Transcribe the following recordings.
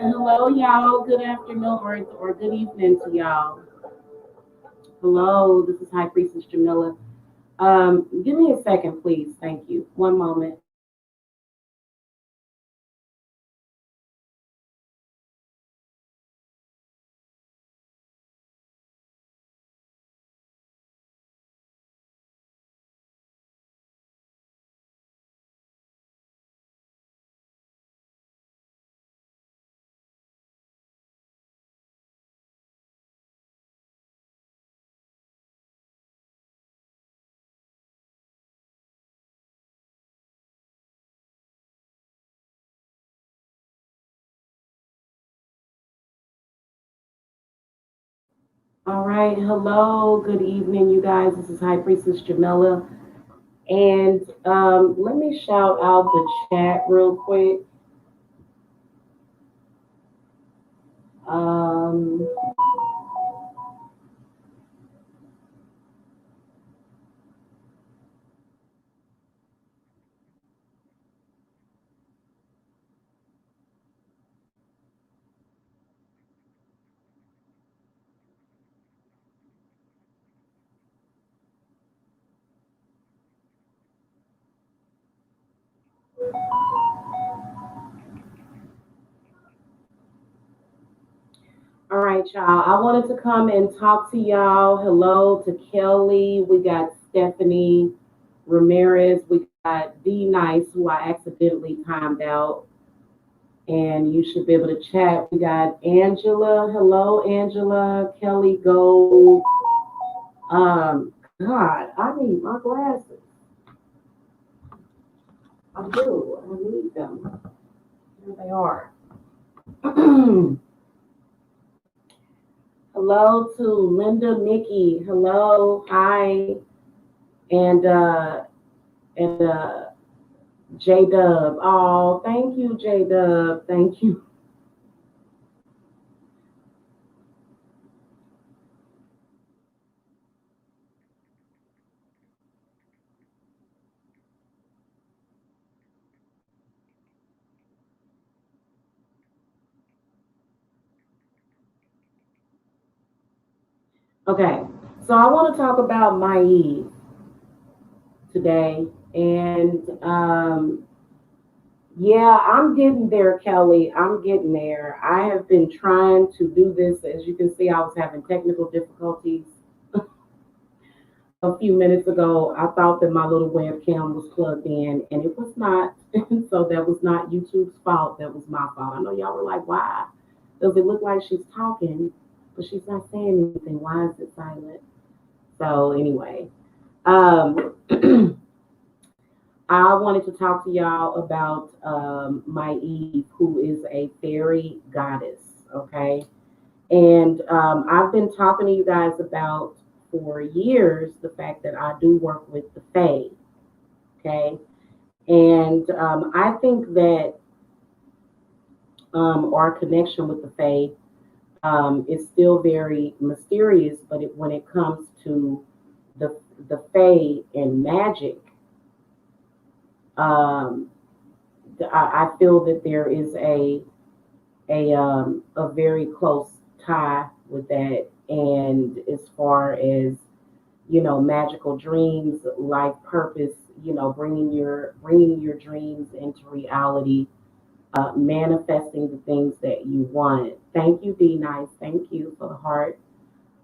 Hello, y'all. Good afternoon or good evening to y'all. Hello, this is High Priestess Jamila. Give me a second, please. Thank you. One moment. All right. Hello. Good evening, you guys. This is High Priestess Jamila. And let me shout out the chat real quick. Um, all right, y'all. I wanted to come and talk to y'all. Hello to Kelly. We got Stephanie Ramirez. We got D Nice, who I accidentally timed out. And you should be able to chat. We got Angela. Hello, Angela. Kelly Gold. God, I need my glasses. I do. I need them. Here they are. Hello to Linda Mickey. Hello. Hi. And J Dub. Oh, thank you, J Dub. Thank you. Okay. So I want to talk about Maeve. today. And yeah, I'm getting there, Kelly. I'm getting there. I have been trying to do this. As you can see, I was having technical difficulties a few minutes ago. I thought that my little webcam was plugged in, and it was not. So that was not YouTube's fault. That was my fault. I know y'all were like, why does it look like she's talking, but she's not saying anything? Why is it silent? So, anyway, um, I wanted to talk to y'all about my Eve, who is a fairy goddess. Okay. And I've been talking to you guys about for years the fact that I do work with the Fae. Okay. And I think that our connection with the Fae is still very mysterious, but when it comes to the Fae and magic, um, I feel that there is a very close tie with that. And as far as magical dreams, life purpose, bringing your dreams into reality, manifesting the things that you want. Thank you, D Nice. Thank you for the heart.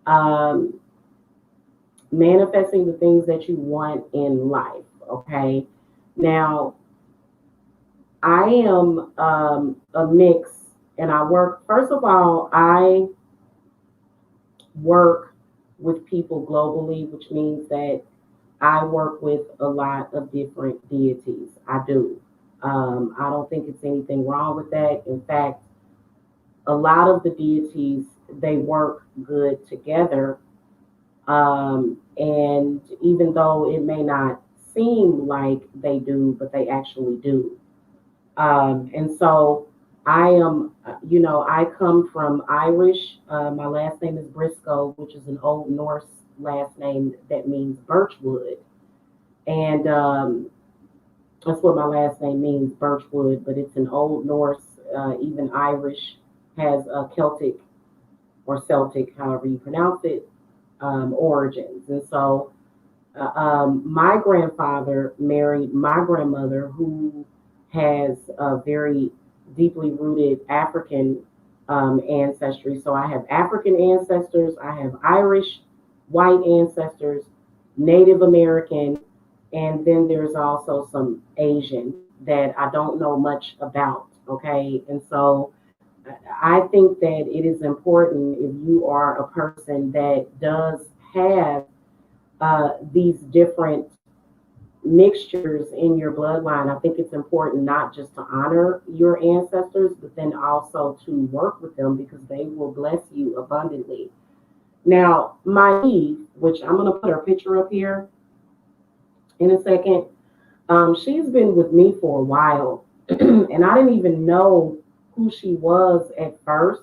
Um, Manifesting the things that you want in life. Okay. Now, I am a mix, and I work. First of all, I work with people globally, which means that I work with a lot of different deities. I do. I don't think it's anything wrong with that. In fact, a lot of the deities, they work good together. And even though it may not seem like they do, but they actually do. And so I am, I come from Irish. My last name is Briscoe, which is an Old Norse last name that means birchwood. And that's what my last name means, birchwood, but it's an Old Norse, even Irish has a Celtic or Celtic, however you pronounce it, origins. And so my grandfather married my grandmother, who has a very deeply rooted African ancestry. So I have African ancestors, I have Irish white ancestors, Native American, and then there's also some Asian that I don't know much about. Okay. And so I think that it is important, if you are a person that does have these different mixtures in your bloodline, I think it's important not just to honor your ancestors, but then also to work with them because they will bless you abundantly. Now, my niece, which I'm going to put her picture up here in a second, she's been with me for a while, and I didn't even know who she was at first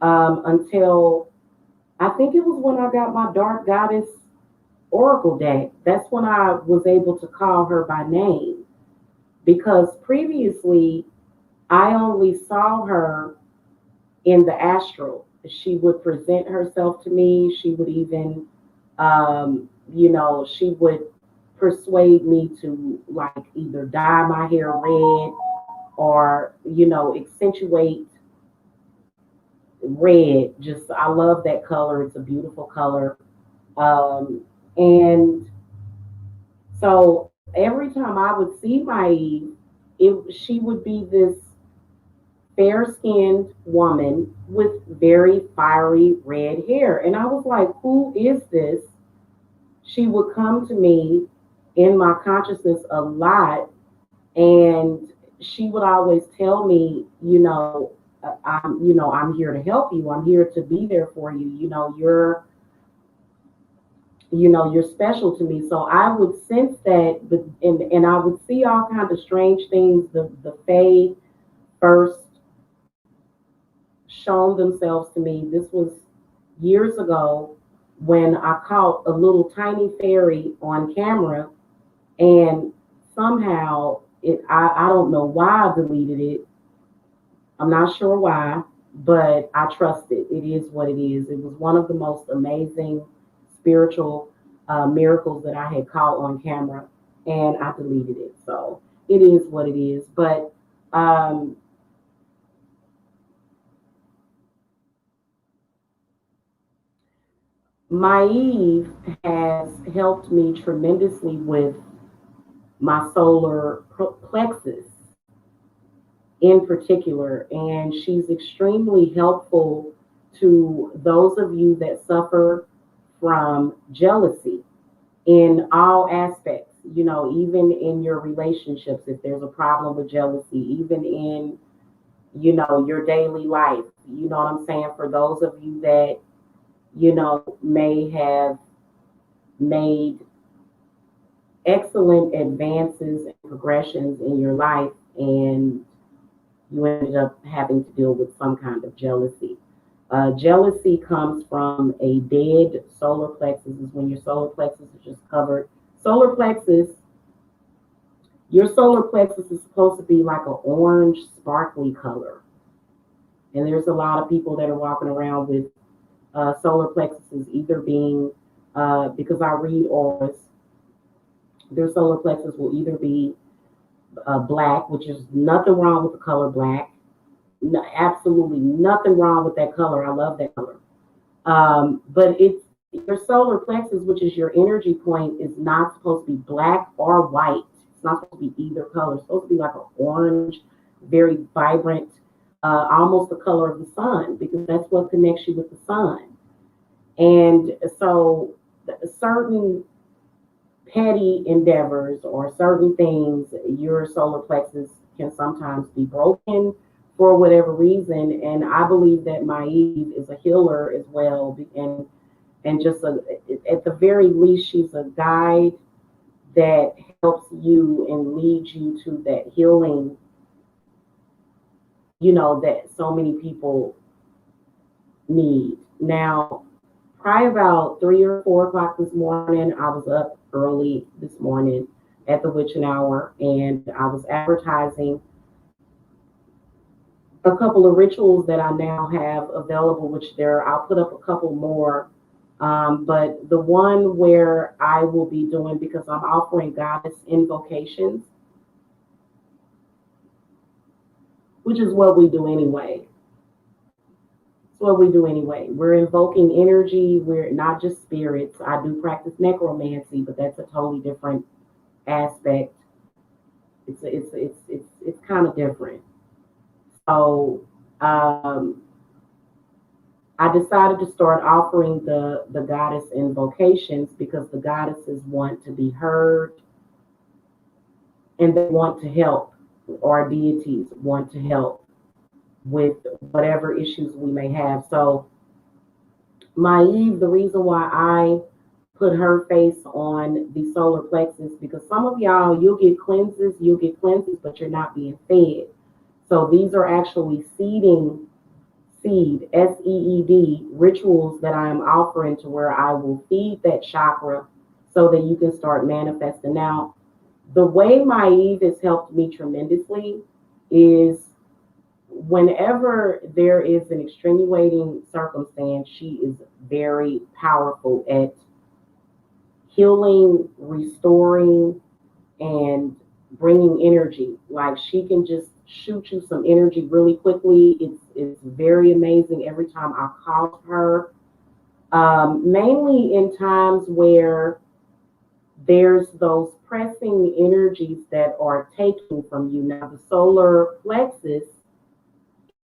until I think it was when I got my Dark Goddess Oracle deck. That's when I was able to call her by name, because previously I only saw her in the astral. She would present herself to me. She would even, she would persuade me to like either dye my hair red or, accentuate red. Just, I love that color. It's a beautiful color. And so every time I would see Maeve, she would be this fair skinned woman with very fiery red hair. And I was like, who is this? She would come to me in my consciousness a lot, and she would always tell me, I'm here to help you. I'm here to be there for you. You're special to me. So I would sense that, but and I would see all kinds of strange things. The Fae first shown themselves to me. This was years ago when I caught a little tiny fairy on camera, and somehow I don't know why I deleted it. I'm not sure why, but I trust it. It is what it is. It was one of the most amazing spiritual miracles that I had caught on camera, and I deleted it. So it is what it is. But um, Maeve has helped me tremendously with my solar plexus in particular, and she's extremely helpful to those of you that suffer from jealousy in all aspects, even in your relationships, if there's a problem with jealousy, even in, your daily life, you know what I'm saying? For those of you that, may have made excellent advances and progressions in your life and you ended up having to deal with some kind of jealousy. Jealousy comes from a dead solar plexus, is when your solar plexus is just covered. Solar plexus, your solar plexus is supposed to be like an orange, sparkly color. And there's a lot of people that are walking around with solar plexuses either being, because I read auras, their solar plexus will either be black, which is nothing wrong with the color black. No, absolutely nothing wrong with that color. I love that color. But it's your solar plexus, which is your energy point, is not supposed to be black or white. It's not supposed to be either color. It's supposed to be like an orange, very vibrant, almost the color of the sun, because that's what connects you with the sun. And so certain petty endeavors or certain things, your solar plexus can sometimes be broken for whatever reason. And I believe that Maeve is a healer as well, and just at the very least, she's a guide that helps you and leads you to that healing, that so many people need. Now, probably about 3 or 4 o'clock this morning, I was up early this morning at the witching hour, and I was advertising a couple of rituals that I now have available, which I'll put up a couple more. But the one where I will be doing, because I'm offering goddess invocations, which is what we do anyway. It's what we do anyway. We're invoking energy. We're not just spirits. I do practice necromancy, but that's a totally different aspect. It's kind of different. So I decided to start offering the goddess invocations because the goddesses want to be heard and they want to help. Our deities want to help with whatever issues we may have. So Maeve, the reason why I put her face on the solar plexus, because some of y'all, you'll get cleanses, but you're not being fed. So these are actually seed, SEED, rituals that I am offering to where I will feed that chakra so that you can start manifesting. Now, the way Maeve has helped me tremendously is whenever there is an extenuating circumstance, she is very powerful at healing, restoring, and bringing energy. Like she can just shoot you some energy really quickly. It's very amazing every time I call her. Mainly in times where there's those pressing energies that are taken from you. Now, the solar plexus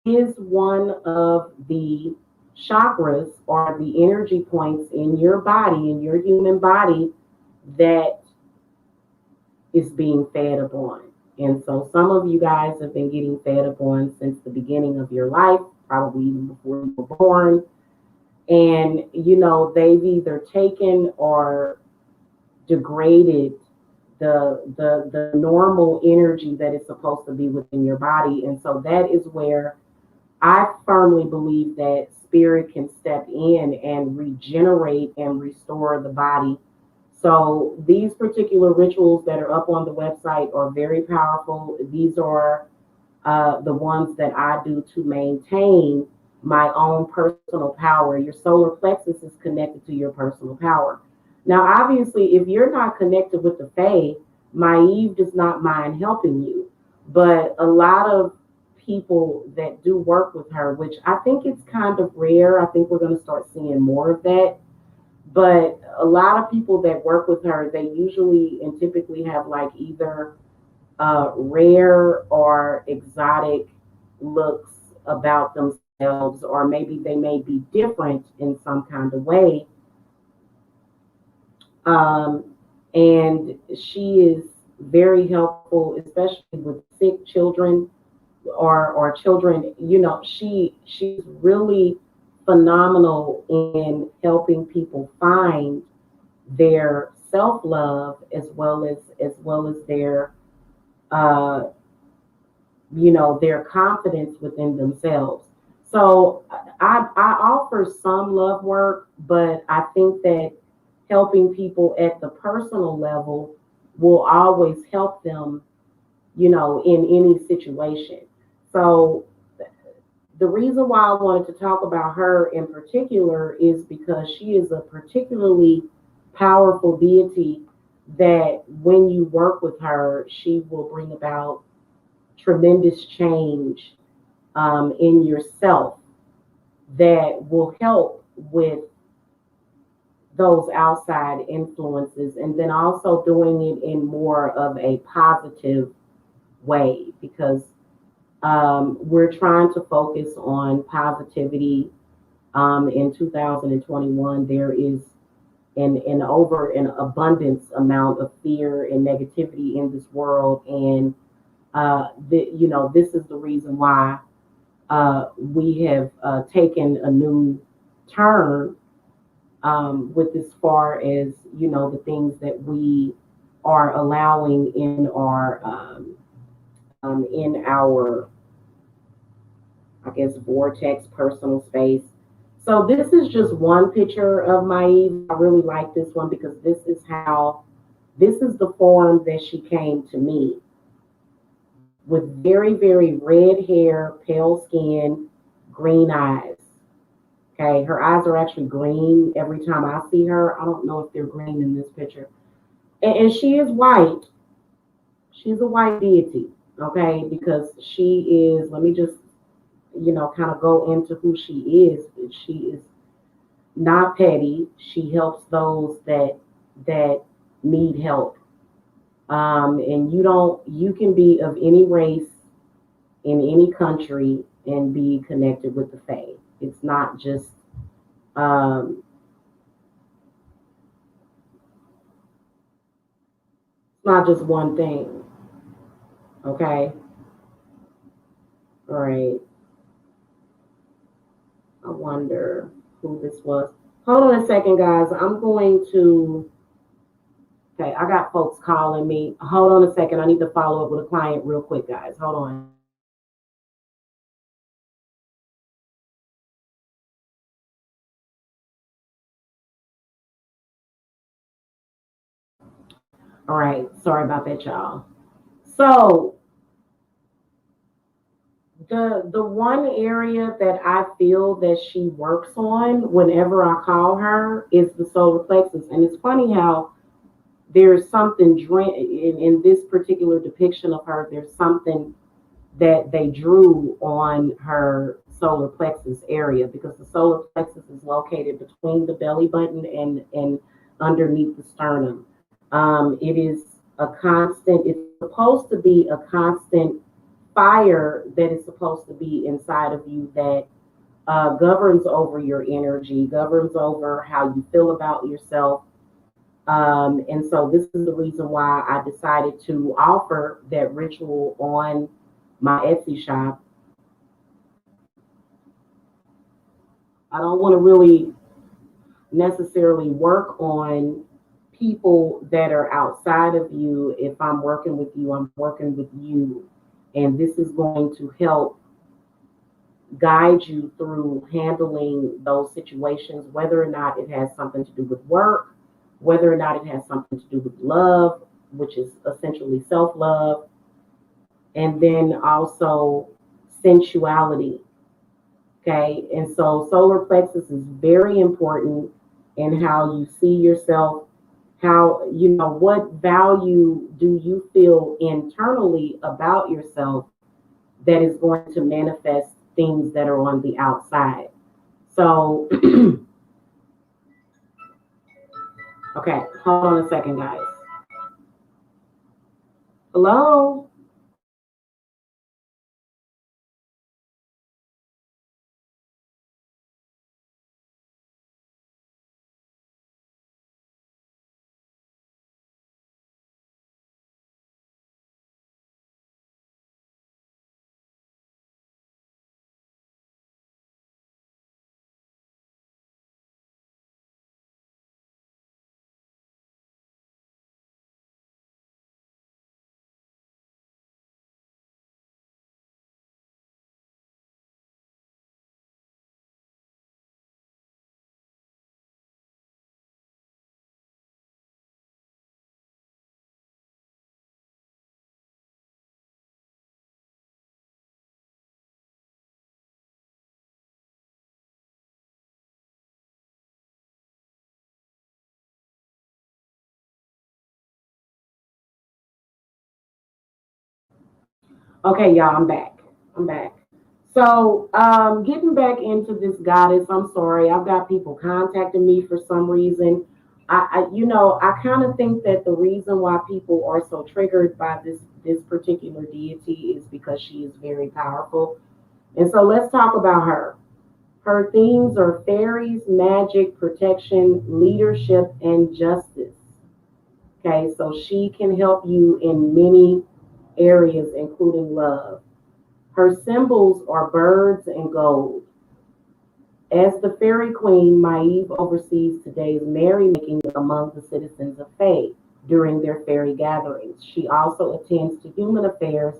is one of the chakras or the energy points in your body, in your human body, that is being fed upon. And so some of you guys have been getting fed upon since the beginning of your life, probably even before you were born. And, they've either taken or degraded the normal energy that is supposed to be within your body. And so that is where I firmly believe that spirit can step in and regenerate and restore the body. So these particular rituals that are up on the website are very powerful. These are the ones that I do to maintain my own personal power. Your solar plexus is connected to your personal power. Now, obviously, if you're not connected with the Fae, Maeve does not mind helping you. But a lot of people that do work with her, which I think it's kind of rare, I think we're going to start seeing more of that. But a lot of people that work with her, they usually and typically have like either rare or exotic looks about themselves, or maybe they may be different in some kind of way. Um, and she is very helpful, especially with sick children or children. She's really phenomenal in helping people find their self love as well as their uh, their confidence within themselves. So I offer some love work, but I think that helping people at the personal level will always help them, in any situation. So the reason why I wanted to talk about her in particular is because she is a particularly powerful deity that when you work with her, she will bring about tremendous change in yourself that will help with those outside influences, and then also doing it in more of a positive way, because we're trying to focus on positivity. In 2021, there is an abundance amount of fear and negativity in this world, and this is the reason why we have taken a new turn with as far as the things that we are allowing in our, I guess, vortex personal space. So this is just one picture of Maeve. I really like this one because this is the form that she came to me, with very, very red hair, pale skin, green eyes. Okay, her eyes are actually green every time I see her. I don't know if they're green in this picture. And she is white. She's a white deity, okay, because she is, let me just, kind of go into who she is. She is not petty. She helps those that need help. And you can be of any race in any country and be connected with the faith. It's not just um, it's not just one thing. Okay, all right. I wonder who this was. Hold on a second, guys. I'm going to. Okay, I got folks calling me. Hold on a second. I need to follow up with a client real quick, guys. Hold on. All right. Sorry about that, y'all. So the one area that I feel that she works on whenever I call her is the solar plexus. And it's funny how there's something in this particular depiction of her, there's something that they drew on her solar plexus area, because the solar plexus is located between the belly button and underneath the sternum. It is a constant, it's supposed to be a constant fire that is supposed to be inside of you that governs over your energy, governs over how you feel about yourself. And so this is the reason why I decided to offer that ritual on my Etsy shop. I don't want to really necessarily work on people that are outside of you. If I'm working with you, I'm working with you. And this is going to help guide you through handling those situations, whether or not it has something to do with work, whether or not it has something to do with love, which is essentially self love, and then also sensuality. Okay, and so solar plexus is very important in how you see yourself, How, what value do you feel internally about yourself that is going to manifest things that are on the outside? So, okay, hold on a second, guys. Hello? Okay, y'all, I'm back. I'm back. So, getting back into this goddess, I'm sorry, I've got people contacting me for some reason. I kind of think that the reason why people are so triggered by this particular deity is because she is very powerful. And so, let's talk about her. Her themes are fairies, magic, protection, leadership, and justice. Okay, so she can help you in many areas, including love. Her symbols are birds and gold. As the fairy queen, Maeve oversees today's merrymaking among the citizens of Fae during their fairy gatherings. She also attends to human affairs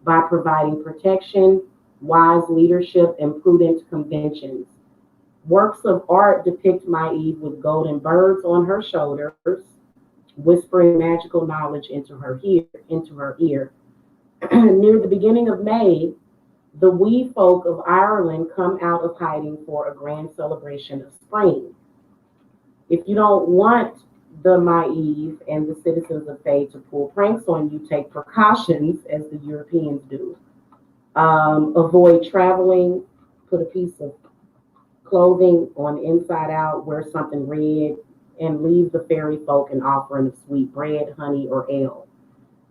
by providing protection, wise leadership, and prudent conventions. Works of art depict Maeve with golden birds on her shoulders, whispering magical knowledge into her ear. Near the beginning of May, the wee folk of Ireland come out of hiding for a grand celebration of spring. If you don't want the Maeve and the citizens of Fae to pull pranks on you, take precautions as the Europeans do. Avoid traveling, put a piece of clothing on inside out, wear something red, and leave the fairy folk an offering of sweet bread, honey, or ale.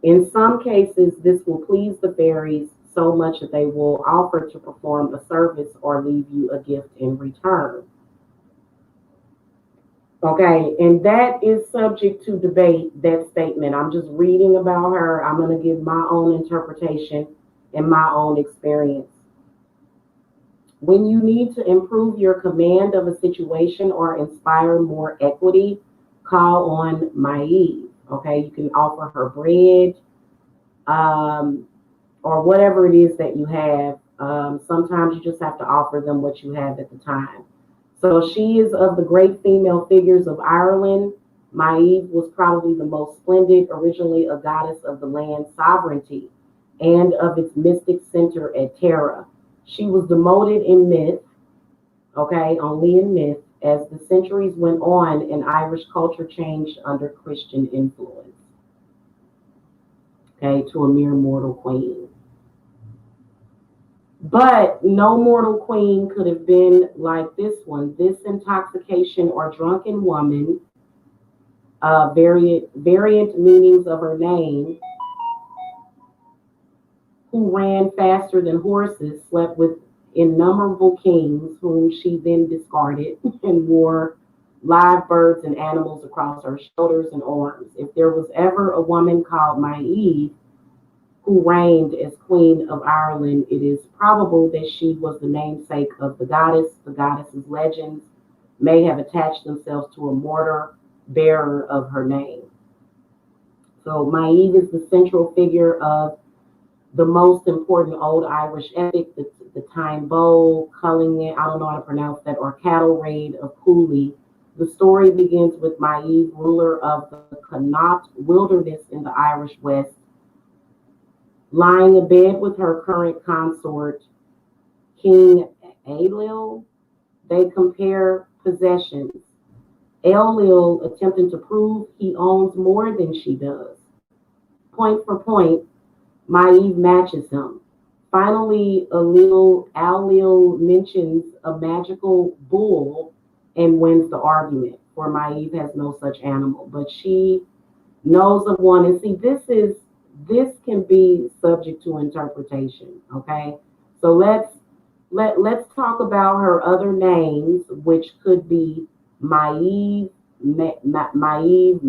In some cases, this will please the fairies so much that they will offer to perform a service or leave you a gift in return. Okay, and that is subject to debate, that statement. I'm just reading about her. I'm going to give my own interpretation and my own experience. When you need to improve your command of a situation or inspire more equity, call on Maeve. Okay, you can offer her bread, um, or whatever it is that you have. Sometimes you just have to offer them what you have at the time. So she is of the great female figures of Ireland. Maeve was probably the most splendid, originally a goddess of the land's sovereignty and of its mystic center at Tara. She was demoted in myth, okay, only in myth, as the centuries went on and Irish culture changed under Christian influence, okay, to a mere mortal queen. But no mortal queen could have been like this one. This intoxication or drunken woman, variant meanings of her name, who ran faster than horses, slept with innumerable kings, whom she then discarded, and wore live birds and animals across her shoulders and arms. If there was ever a woman called Maeve, who reigned as Queen of Ireland, it is probable that she was the namesake of the goddess. The goddess's legends may have attached themselves to a mortar bearer of her name. So Maeve is the central figure of the most important old Irish epic, the Time Bowl, Culling, I don't know how to pronounce that, or Cattle Raid of Cooley. The story begins with Maeve, ruler of the Connaught wilderness in the Irish West, lying abed with her current consort, King Ailill. They compare possessions. Elil attempting to prove he owns more than she does. Point for point, Maeve matches him. Finally, Alil mentions a magical bull and wins the argument, for Maeve has no such animal, but she knows of one. And see, this can be subject to interpretation. Okay, so let's talk about her other names, which could be Maeve, Maeve,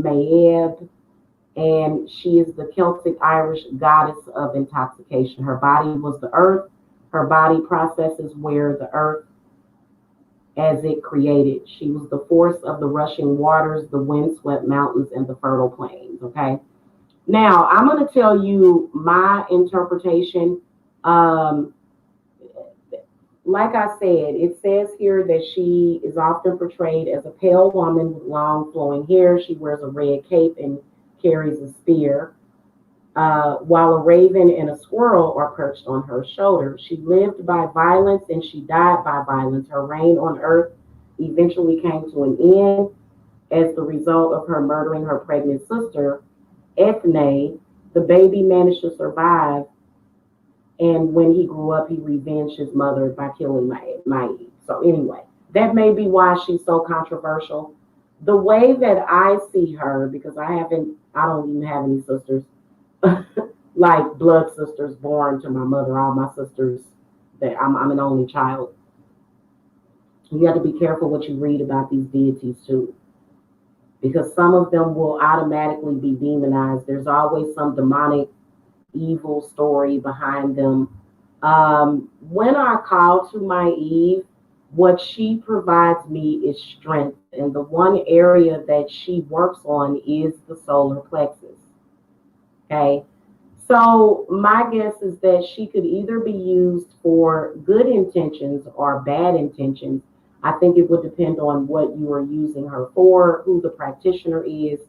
and she is the Celtic Irish goddess of intoxication. Her body was the earth. Her body processes where the earth as it created. She was the force of the rushing waters, the windswept mountains, and the fertile plains. Okay. Now I'm going to tell you my interpretation. Um, like I said, it says here that she is often portrayed as a pale woman with long flowing hair. She wears a red cape and carries a spear, while a raven and a squirrel are perched on her shoulder. She lived by violence and she died by violence. Her reign on earth eventually came to an end as the result of her murdering her pregnant sister, Ethne. The baby managed to survive, and when he grew up, he revenged his mother by killing Maeve. So anyway, that may be why she's so controversial. The way that I see her, because I don't even have any sisters, like blood sisters born to my mother. All my sisters, that I'm an only child. You have to be careful what you read about these deities too, because some of them will automatically be demonized. There's always some demonic evil story behind them. When I call to my Eve, what she provides me is strength. And the one area that she works on is the solar plexus. Okay. So my guess is that she could either be used for good intentions or bad intentions. I think it would depend on what you are using her for, who the practitioner is.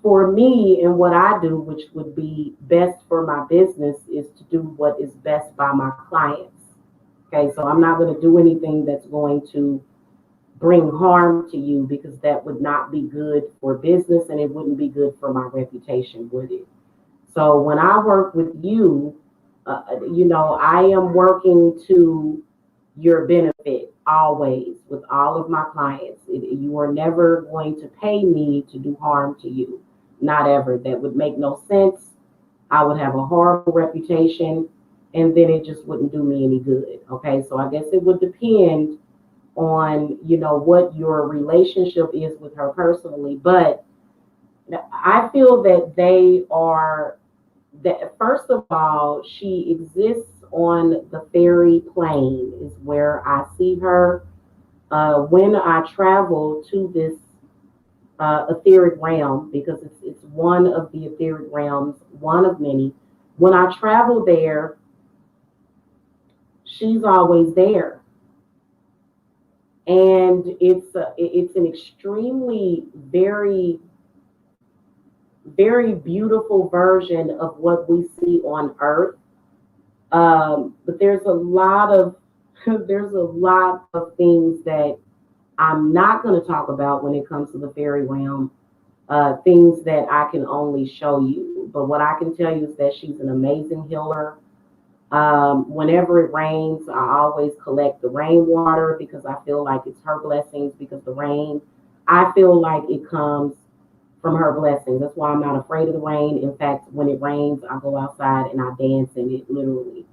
For me and what I do, which would be best for my business, is to do what is best by my clients. Okay, so I'm not going to do anything that's going to bring harm to you, because that would not be good for business and it wouldn't be good for my reputation, would it? So when I work with you, I am working to your benefit always with all of my clients. You are never going to pay me to do harm to you. Not ever. That would make no sense. I would have a horrible reputation and then it just wouldn't do me any good. Okay, so I guess it would depend on, what your relationship is with her personally. But I feel that that first of all, she exists on the fairy plane, is where I see her. When I travel to this etheric realm, because it's one of the etheric realms, one of many. When I travel there, she's always there, and it's an extremely very very beautiful version of what we see on Earth. But there's a lot of there's a lot of things that I'm not going to talk about when it comes to the fairy realm. Things that I can only show you. But what I can tell you is that she's an amazing healer. Whenever it rains, I always collect the rainwater, because I feel like it's her blessings, because the rain, I feel like it comes from her blessings. That's why I'm not afraid of the rain. In fact, when it rains, I go outside and I dance in it, literally.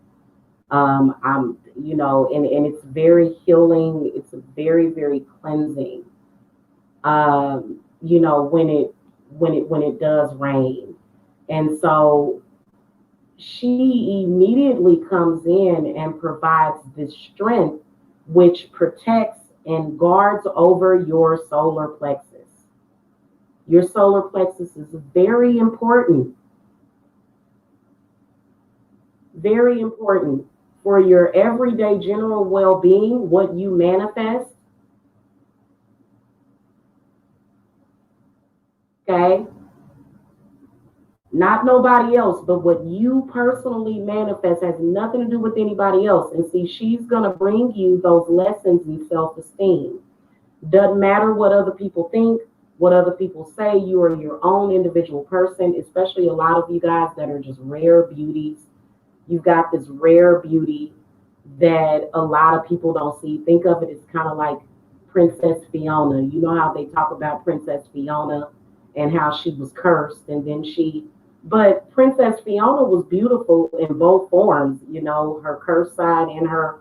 And it's very healing. It's very, very cleansing. When it does rain. And so she immediately comes in and provides this strength, which protects and guards over your solar plexus. Your solar plexus is very important for your everyday general well-being, what you manifest. Okay, not nobody else, but what you personally manifest has nothing to do with anybody else. And see, she's going to bring you those lessons in self-esteem. Doesn't matter what other people think, what other people say. You are your own individual person, especially a lot of you guys that are just rare beauties. You've got this rare beauty that a lot of people don't see. Think of it as kind of like Princess Fiona. You know how they talk about Princess Fiona and how she was cursed and then but Princess Fiona was beautiful in both forms, her cursed side and her,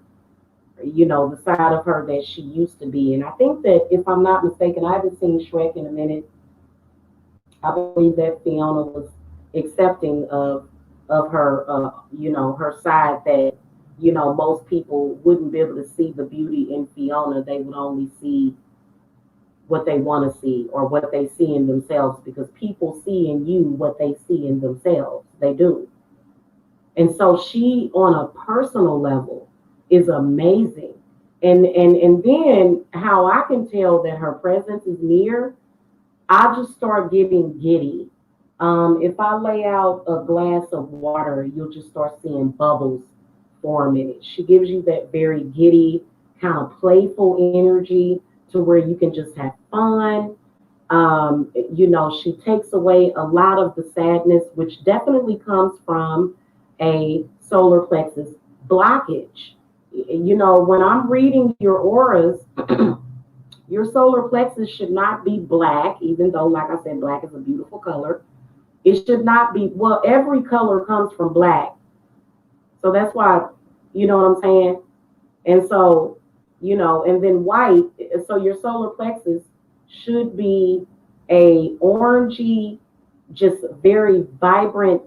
the side of her that she used to be. And I think that if I'm not mistaken, I haven't seen Shrek in a minute. I believe that Fiona was accepting of her, her side that, most people wouldn't be able to see the beauty in Fiona. They would only see what they want to see or what they see in themselves, because people see in you what they see in themselves. They do. And so she, on a personal level, is amazing. And then how I can tell that her presence is near, I just start getting giddy. If I lay out a glass of water, you'll just start seeing bubbles form in it. She gives you that very giddy, kind of playful energy to where you can just have fun. She takes away a lot of the sadness, which definitely comes from a solar plexus blockage. When I'm reading your auras, your solar plexus should not be black, even though, like I said, black is a beautiful color. It should not be, well, every color comes from black. So that's why, you know what I'm saying? And so, and then white, so your solar plexus should be a orangey, just very vibrant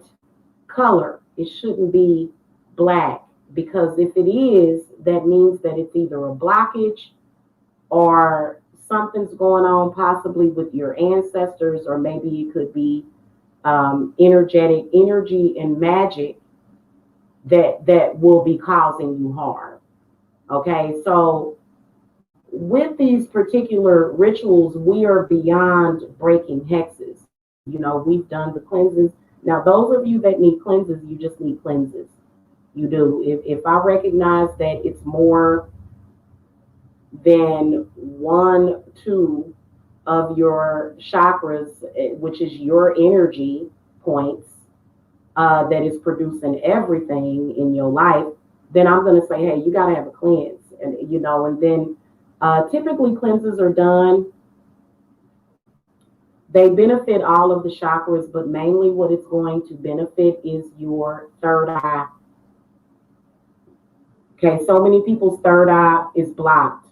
color. It shouldn't be black, because if it is, that means that it's either a blockage or something's going on possibly with your ancestors, or maybe it could be energetic energy and magic that will be causing you harm. Okay, so with these particular rituals, we are beyond breaking hexes. We've done the cleanses. Now, those of you that need cleanses, you just need cleanses. You do. If I recognize that it's more than one, two of your chakras, which is your energy points, that is producing everything in your life, then I'm going to say, hey, you got to have a cleanse. And then typically cleanses are done. They benefit all of the chakras, but mainly what it's going to benefit is your third eye. Okay, so many people's third eye is blocked.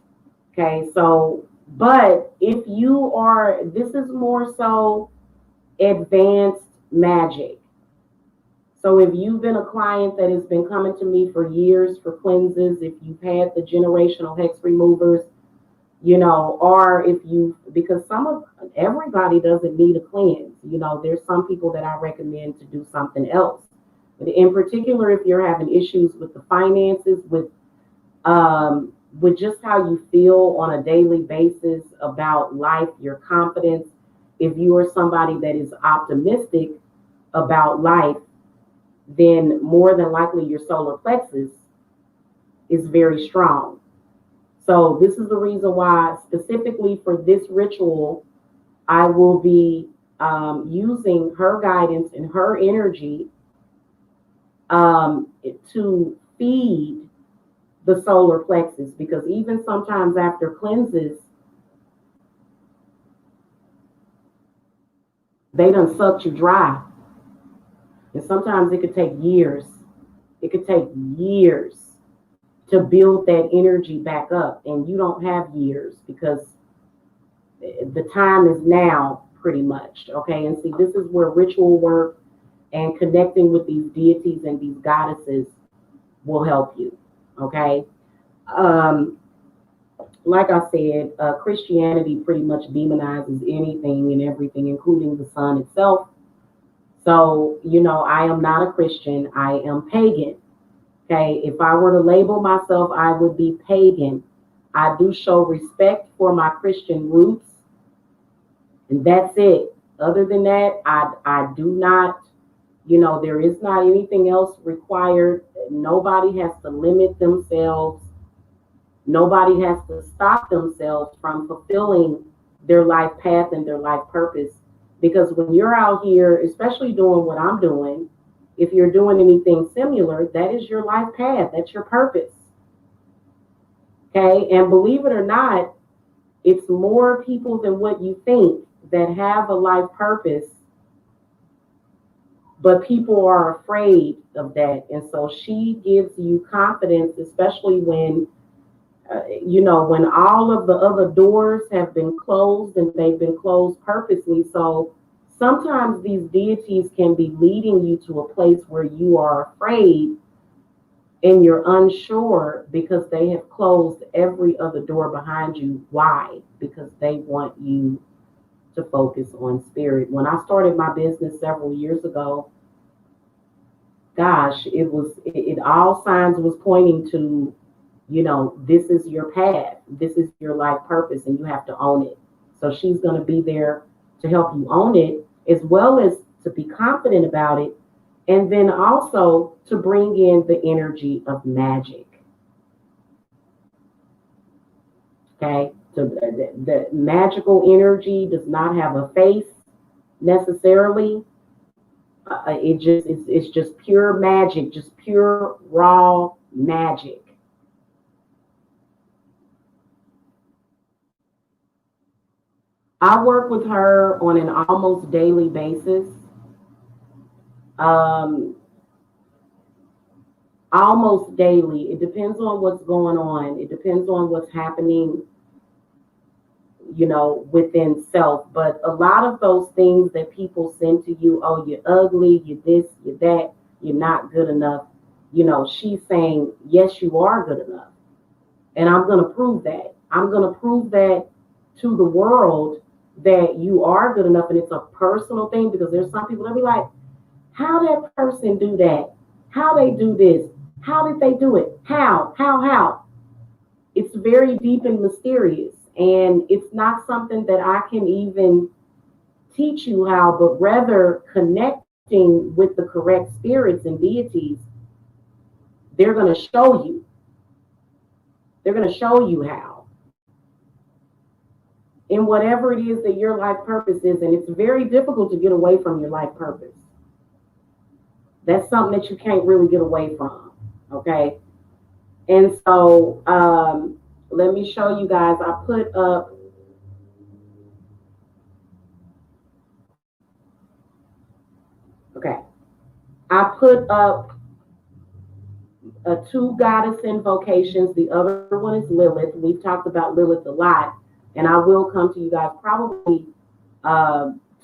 Okay, so, but if you are, this is more so advanced magic. So if you've been a client that has been coming to me for years for cleanses, if you've had the generational hex removers, or if because everybody doesn't need a cleanse. There's some people that I recommend to do something else. But in particular, if you're having issues with the finances, with just how you feel on a daily basis about life, your confidence, if you are somebody that is optimistic about life, then more than likely your solar plexus is very strong. So this is the reason why, specifically for this ritual, I will be using her guidance and her energy to feed the solar plexus, because even sometimes after cleanses, they done sucked you dry. And sometimes it could take years. It could take years to build that energy back up. And you don't have years, because the time is now, pretty much. Okay. And see, this is where ritual work and connecting with these deities and these goddesses will help you. Okay. Like I said, Christianity pretty much demonizes anything and everything, including the sun itself. So, I am not a Christian. I am pagan. Okay. If I were to label myself, I would be pagan. I do show respect for my Christian roots, and that's it. Other than that, I do not, there is not anything else required. Nobody has to limit themselves. Nobody has to stop themselves from fulfilling their life path and their life purpose. Because when you're out here, especially doing what I'm doing, if you're doing anything similar, that is your life path. That's your purpose. Okay. And believe it or not, it's more people than what you think that have a life purpose, but people are afraid of that. And so she gives you confidence, especially when when all of the other doors have been closed and they've been closed purposely. So sometimes these deities can be leading you to a place where you are afraid and you're unsure because they have closed every other door behind you. Why? Because they want you to focus on spirit. When I started my business several years ago, gosh, it all signs was pointing to, this is your path, this is your life purpose, and you have to own it. So she's going to be there to help you own it, as well as to be confident about it, and then also to bring in the energy of magic. Okay, so the magical energy does not have a face necessarily. It's just pure magic, just pure raw magic. I work with her on an almost daily basis. Um, Almost daily. It depends on what's going on. It depends on what's happening, within self. But a lot of those things that people send to you, oh, you're ugly, you're this, you're that, you're not good enough. She's saying, yes, you are good enough. And I'm going to prove that. I'm going to prove that to the world that you are good enough. And it's a personal thing, because there's some people that be like, how that person do that? How they do this? How did they do it? How? It's very deep and mysterious. And it's not something that I can even teach you how, but rather connecting with the correct spirits and deities, they're going to show you. They're going to show you how. In whatever it is that your life purpose is. And it's very difficult to get away from your life purpose. That's something that you can't really get away from. Okay. And so let me show you guys. I put up I put up two goddess invocations. The other one is Lilith. We've talked about Lilith a lot, and I will come to you guys probably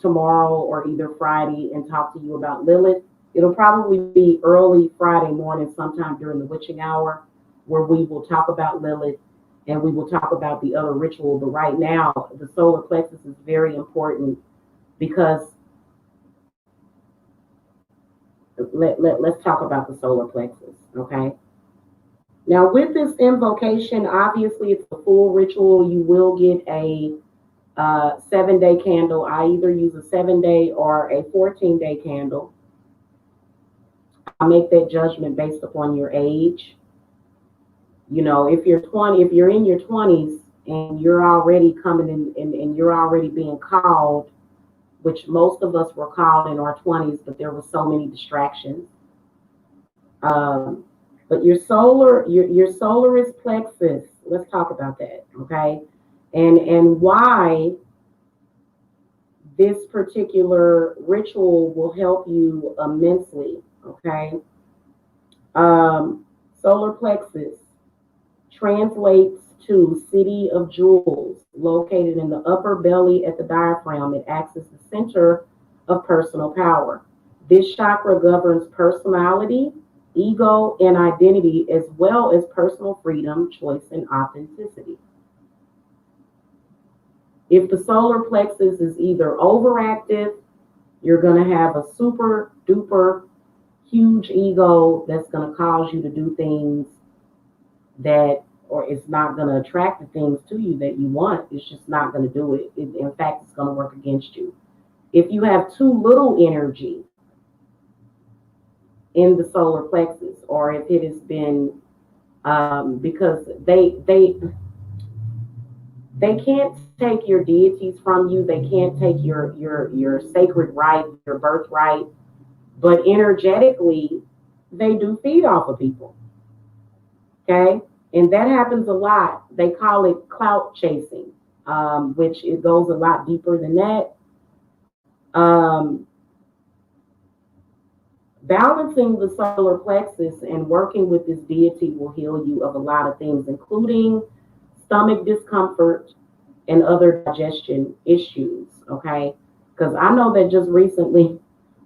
tomorrow or either Friday and talk to you about Lilith. It'll probably be early Friday morning, sometime during the witching hour, where we will talk about Lilith and we will talk about the other ritual. But right now, the solar plexus is very important, because let's talk about the solar plexus, okay? Now, with this invocation, obviously it's a full ritual. You will get a 7-day candle. I either use a 7-day or a 14-day candle. I make that judgment based upon your age. If you're in your 20s and you're already coming in and you're already being called, which most of us were called in our 20s, but there were so many distractions. But your solar is plexus. Let's talk about that, okay? And why this particular ritual will help you immensely, okay? Solar plexus translates to city of jewels, located in the upper belly at the diaphragm. It acts as the center of personal power. This chakra governs personality, ego, and identity, as well as personal freedom, choice, and authenticity. If the solar plexus is either overactive, you're going to have a super duper huge ego that's going to cause you to do things that, or it's not going to attract the things to you that you want. It's just not going to do it. In fact, it's going to work against you. If you have too little energy in the solar plexus, or if it has been because they can't take your deities from you. They can't take your sacred right, your birthright. But energetically, they do feed off of people. Okay, and that happens a lot. They call it clout chasing, which it goes a lot deeper than that. Um, Balancing the solar plexus and working with this deity will heal you of a lot of things, including stomach discomfort and other digestion issues. Okay, because I know that just recently,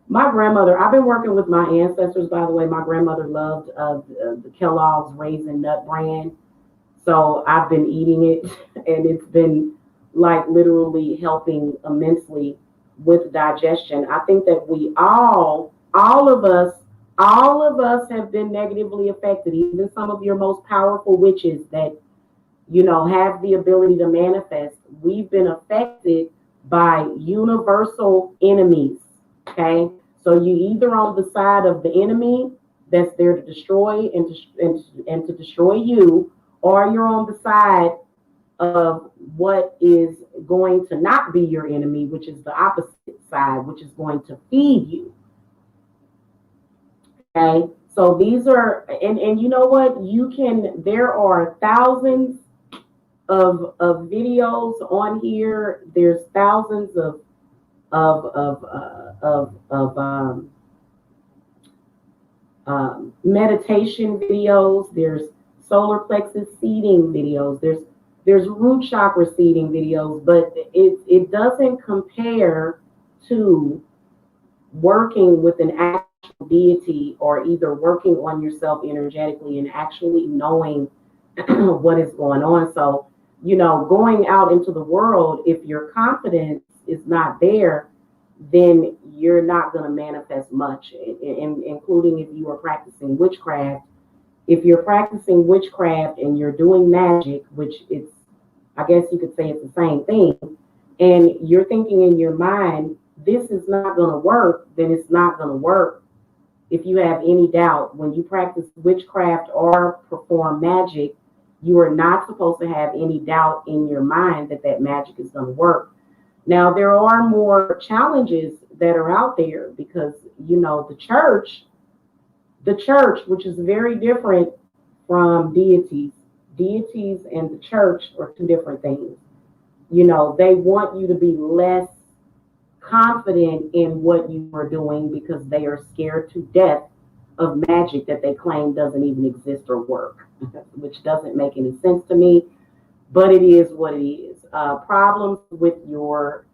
my grandmother, I've been working with my ancestors, by the way. My grandmother loved the Kellogg's Raisin Nut brand. So I've been eating it, and it's been like literally helping immensely with digestion. I think that we all of us have been negatively affected. Even some of your most powerful witches that, have the ability to manifest. We've been affected by universal enemies. Okay. So you either on the side of the enemy that's there to destroy and to destroy you, or you're on the side of what is going to not be your enemy, which is the opposite side, which is going to feed you. Okay. So these are, and you know what? There are thousands of videos on here. There's thousands of meditation videos. There's solar plexus seeding videos. There's root chakra seeding videos, but it doesn't compare to working with an actual deity, or either working on yourself energetically and actually knowing what is going on. So, going out into the world, if your confidence is not there, then you're not going to manifest much, including if you are practicing witchcraft. If you're practicing witchcraft and you're doing magic, which it's, I guess you could say it's the same thing, and you're thinking in your mind, this is not going to work, then it's not going to work. If you have any doubt, when you practice witchcraft or perform magic, you are not supposed to have any doubt in your mind that that magic is going to work. Now, there are more challenges that are out there because, the church, which is very different from deities. Deities and the church are two different things. They want you to be less confident in what you are doing because they are scared to death of magic that they claim doesn't even exist or work, which doesn't make any sense to me, but it is what it is. Problems with your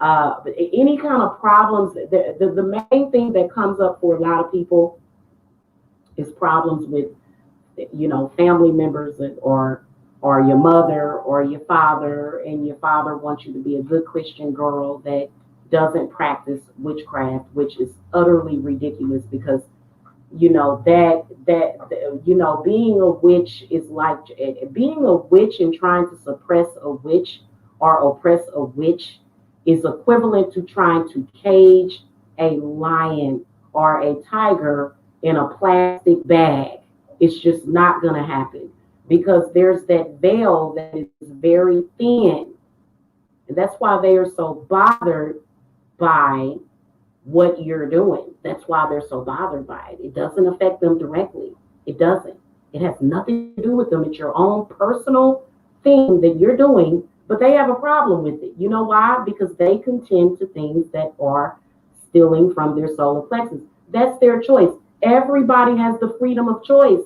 any kind of problems. The main thing that comes up for a lot of people is problems with, family members, or your mother or your father, and your father wants you to be a good Christian girl that doesn't practice witchcraft, which is utterly ridiculous because being a witch is like being a witch, and trying to suppress a witch or oppress a witch is equivalent to trying to cage a lion or a tiger in a plastic bag. It's just not going to happen because there's that veil that is very thin. And that's why they are so bothered by what you're doing. That's why they're so bothered by it. It doesn't affect them directly. It doesn't. It has nothing to do with them. It's your own personal thing that you're doing, but they have a problem with it. You know why? Because they contend to things that are stealing from their solar plexus. That's their choice. Everybody has the freedom of choice.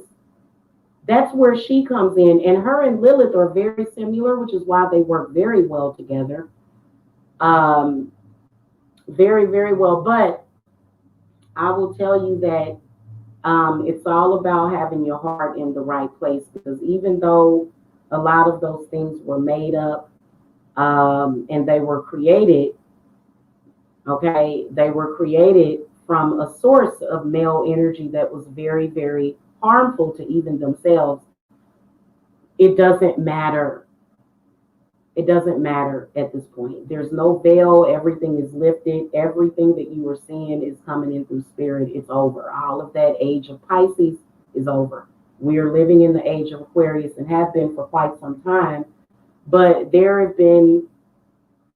That's where she comes in. And her and Lilith are very similar, which is why they work very well together. Very, very well. But I will tell you that it's all about having your heart in the right place, because even though a lot of those things were made up and they were created, okay, they were created from a source of male energy that was very, very harmful to even themselves. It doesn't matter. It doesn't matter at this point. There's no veil. Everything is lifted. Everything that you were seeing is coming in through spirit. It's over. All of that age of Pisces is over. We are living in the age of Aquarius and have been for quite some time. But there have been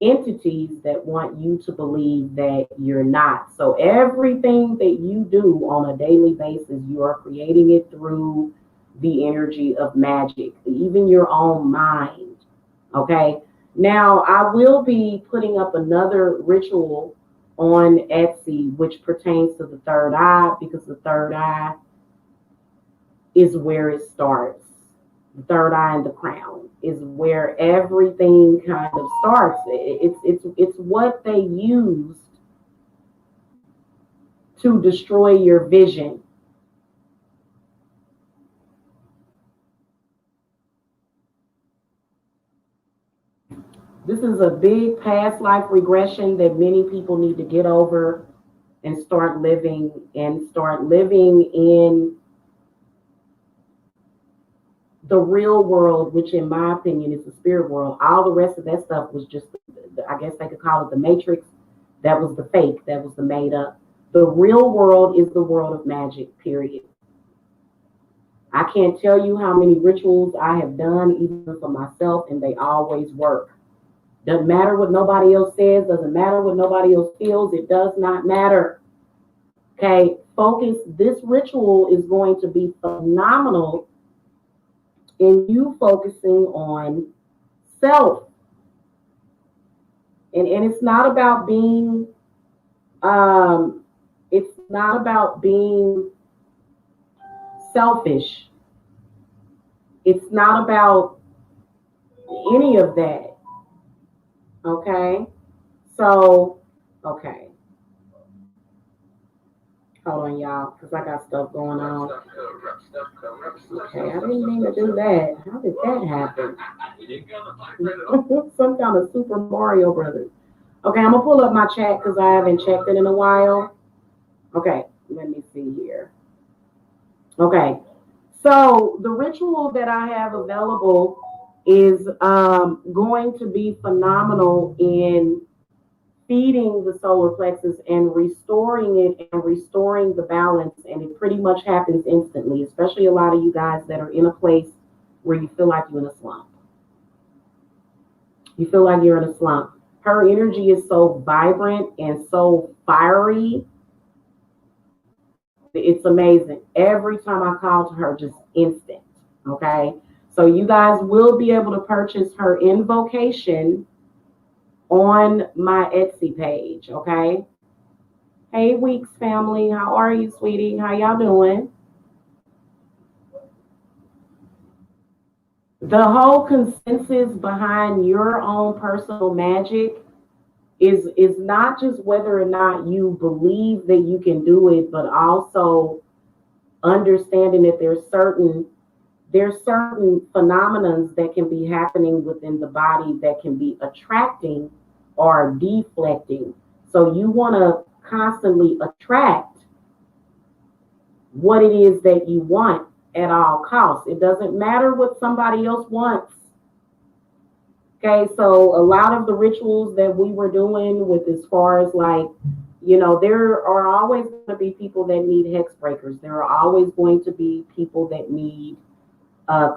entities that want you to believe that you're not. So everything that you do on a daily basis, you are creating it through the energy of magic, even your own mind. Okay. Now, I will be putting up another ritual on Etsy, which pertains to the third eye, because the third eye is where it starts. The third eye and the crown is where everything kind of starts. It's what they used to destroy your vision. This is a big past life regression that many people need to get over and start living in the real world, which in my opinion is the spirit world. All the rest of that stuff was just, I guess they could call it the matrix. That was the fake, that was the made up. The real world is the world of magic, period. I can't tell you how many rituals I have done, even for myself, and they always work. Doesn't matter what nobody else says, doesn't matter what nobody else feels, it does not matter. Okay, focus. This ritual is going to be phenomenal in you focusing on self. And it's not about being it's not about being selfish. It's not about any of that. Okay? So, okay. Hold on, y'all, because I got stuff going on. Okay, I didn't mean to do that. How did that happen? Some kind of Super Mario Brothers. Okay, I'm gonna pull up my chat because I haven't checked it in a while. Okay, let me see here. Okay, so the ritual that I have available is going to be phenomenal in feeding the solar plexus and restoring it and restoring the balance. And it pretty much happens instantly, especially a lot of you guys that are in a place where you feel like you're in a slump. You feel like you're in a slump. Her energy is so vibrant and so fiery. It's amazing. Every time I call to her, just instant. Okay. So you guys will be able to purchase her invocation on my Etsy page. Okay. Hey, Weeks family. How are you, sweetie? How y'all doing? The whole consensus behind your own personal magic is not just whether or not you believe that you can do it, but also understanding that there's certain phenomena that can be happening within the body that can be attracting or deflecting. So you want to constantly attract what it is that you want at all costs. It doesn't matter what somebody else wants. Okay, so a lot of the rituals that we were doing with, as far as like, there are always going to be people that need hex breakers. There are always going to be people that need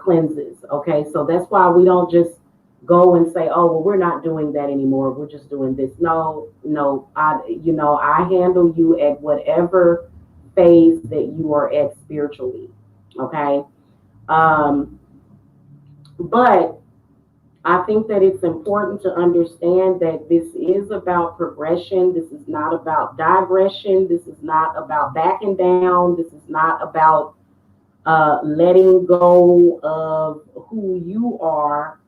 cleanses. Okay, so that's why we don't just go and say, oh, well, we're not doing that anymore. We're just doing this. No, I handle you at whatever phase that you are at spiritually. Okay, but I think that it's important to understand that this is about progression. This is not about digression. This is not about backing down. This is not about letting go of who you are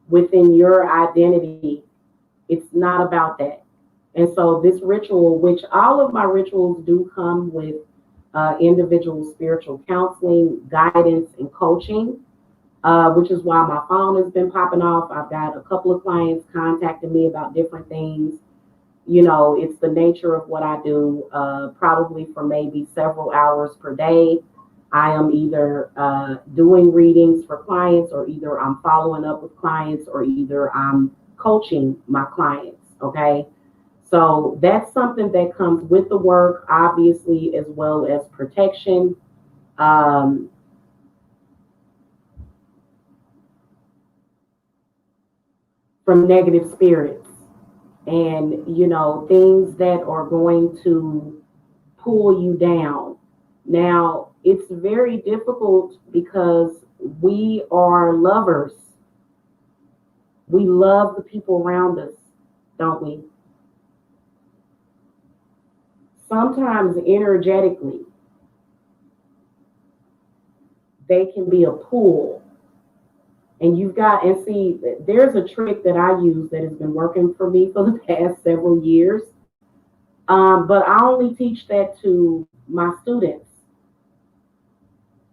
within your identity. It's not about that. And so this ritual, which all of my rituals do come with individual spiritual counseling, guidance, and coaching, which is why my phone has been popping off. I've got a couple of clients contacting me about different things. It's the nature of what I do, probably for maybe several hours per day. I am either doing readings for clients, or either I'm following up with clients, or either I'm coaching my clients. Okay. So that's something that comes with the work, obviously, as well as protection. Um, from negative spirits and, things that are going to pull you down. Now, it's very difficult because we are lovers. We love the people around us, don't we? Sometimes energetically, they can be a pull. And see, there's a trick that I use that has been working for me for the past several years. But I only teach that to my students.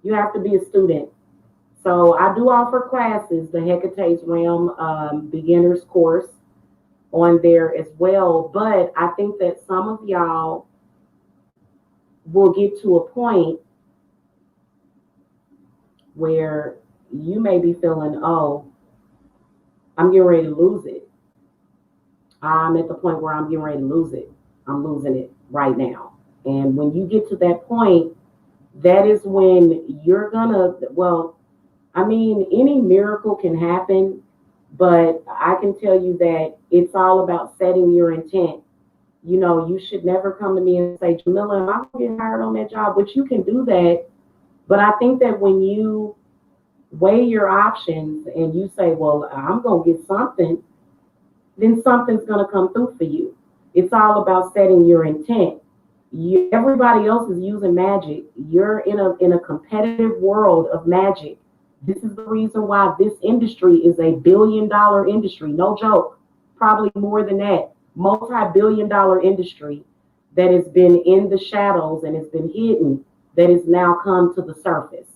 You have to be a student. So I do offer classes, the Hecate's Realm beginners course on there as well. But I think that some of y'all will get to a point where you may be feeling, oh, I'm getting ready to lose it. I'm at the point where I'm getting ready to lose it. I'm losing it right now. And when you get to that point, that is when you're gonna, any miracle can happen, but I can tell you that it's all about setting your intent. You should never come to me and say, Jamila, am I gonna get hired on that job? Which you can do that. But I think that when you weigh your options and you say, well, I'm gonna get something, then something's gonna come through for you. It's all about setting your intent. Everybody else is using magic. You're in a competitive world of magic. This is the reason why this industry is a billion-dollar industry. No joke. Probably more than that. Multi-billion-dollar industry that has been in the shadows and has been hidden, that has now come to the surface.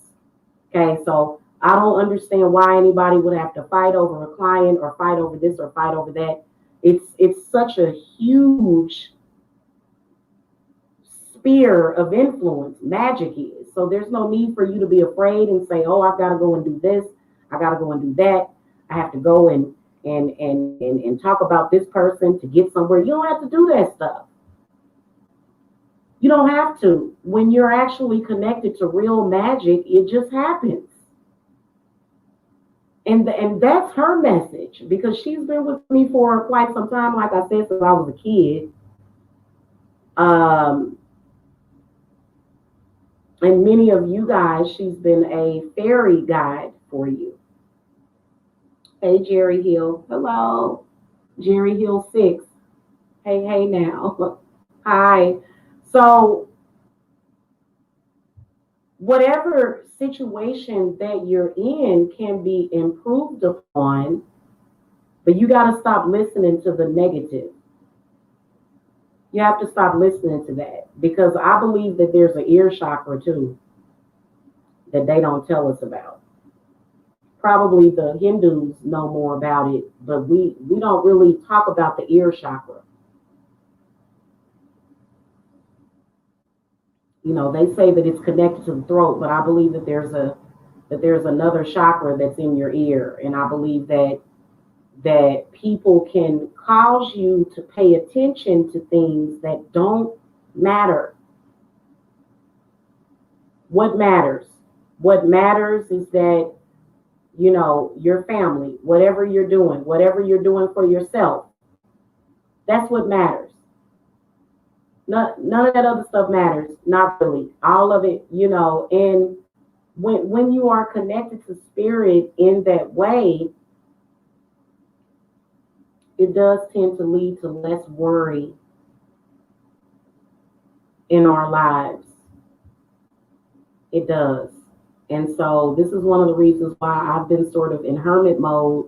Okay, so I don't understand why anybody would have to fight over a client or fight over this or fight over that. It's such a huge sphere of influence, magic is. So there's no need for you to be afraid and say, oh, I've got to go and do this. I got to go and do that. I have to go and talk about this person to get somewhere. You don't have to do that stuff. You don't have to. When you're actually connected to real magic, it just happens. And that's her message, because she's been with me for quite some time, like I said, since I was a kid. And many of you guys, she's been a fairy guide for you. Hey, Jerry Hill. Hello. Jerry Hill 6. Hey now. Hi. So whatever situation that you're in can be improved upon, but you got to stop listening to the negative. You have to stop listening to that, because I believe that there's an ear chakra too that they don't tell us about. Probably the Hindus know more about it, but we don't really talk about the ear chakra. They say that it's connected to the throat, but I believe that there's another chakra that's in your ear, and I believe that people can cause you to pay attention to things that don't matter. What matters? What matters is that, your family, whatever you're doing for yourself, that's what matters. None of that other stuff matters. Not really. All of it, and when you are connected to spirit in that way, it does tend to lead to less worry in our lives. It does. And so this is one of the reasons why I've been sort of in hermit mode.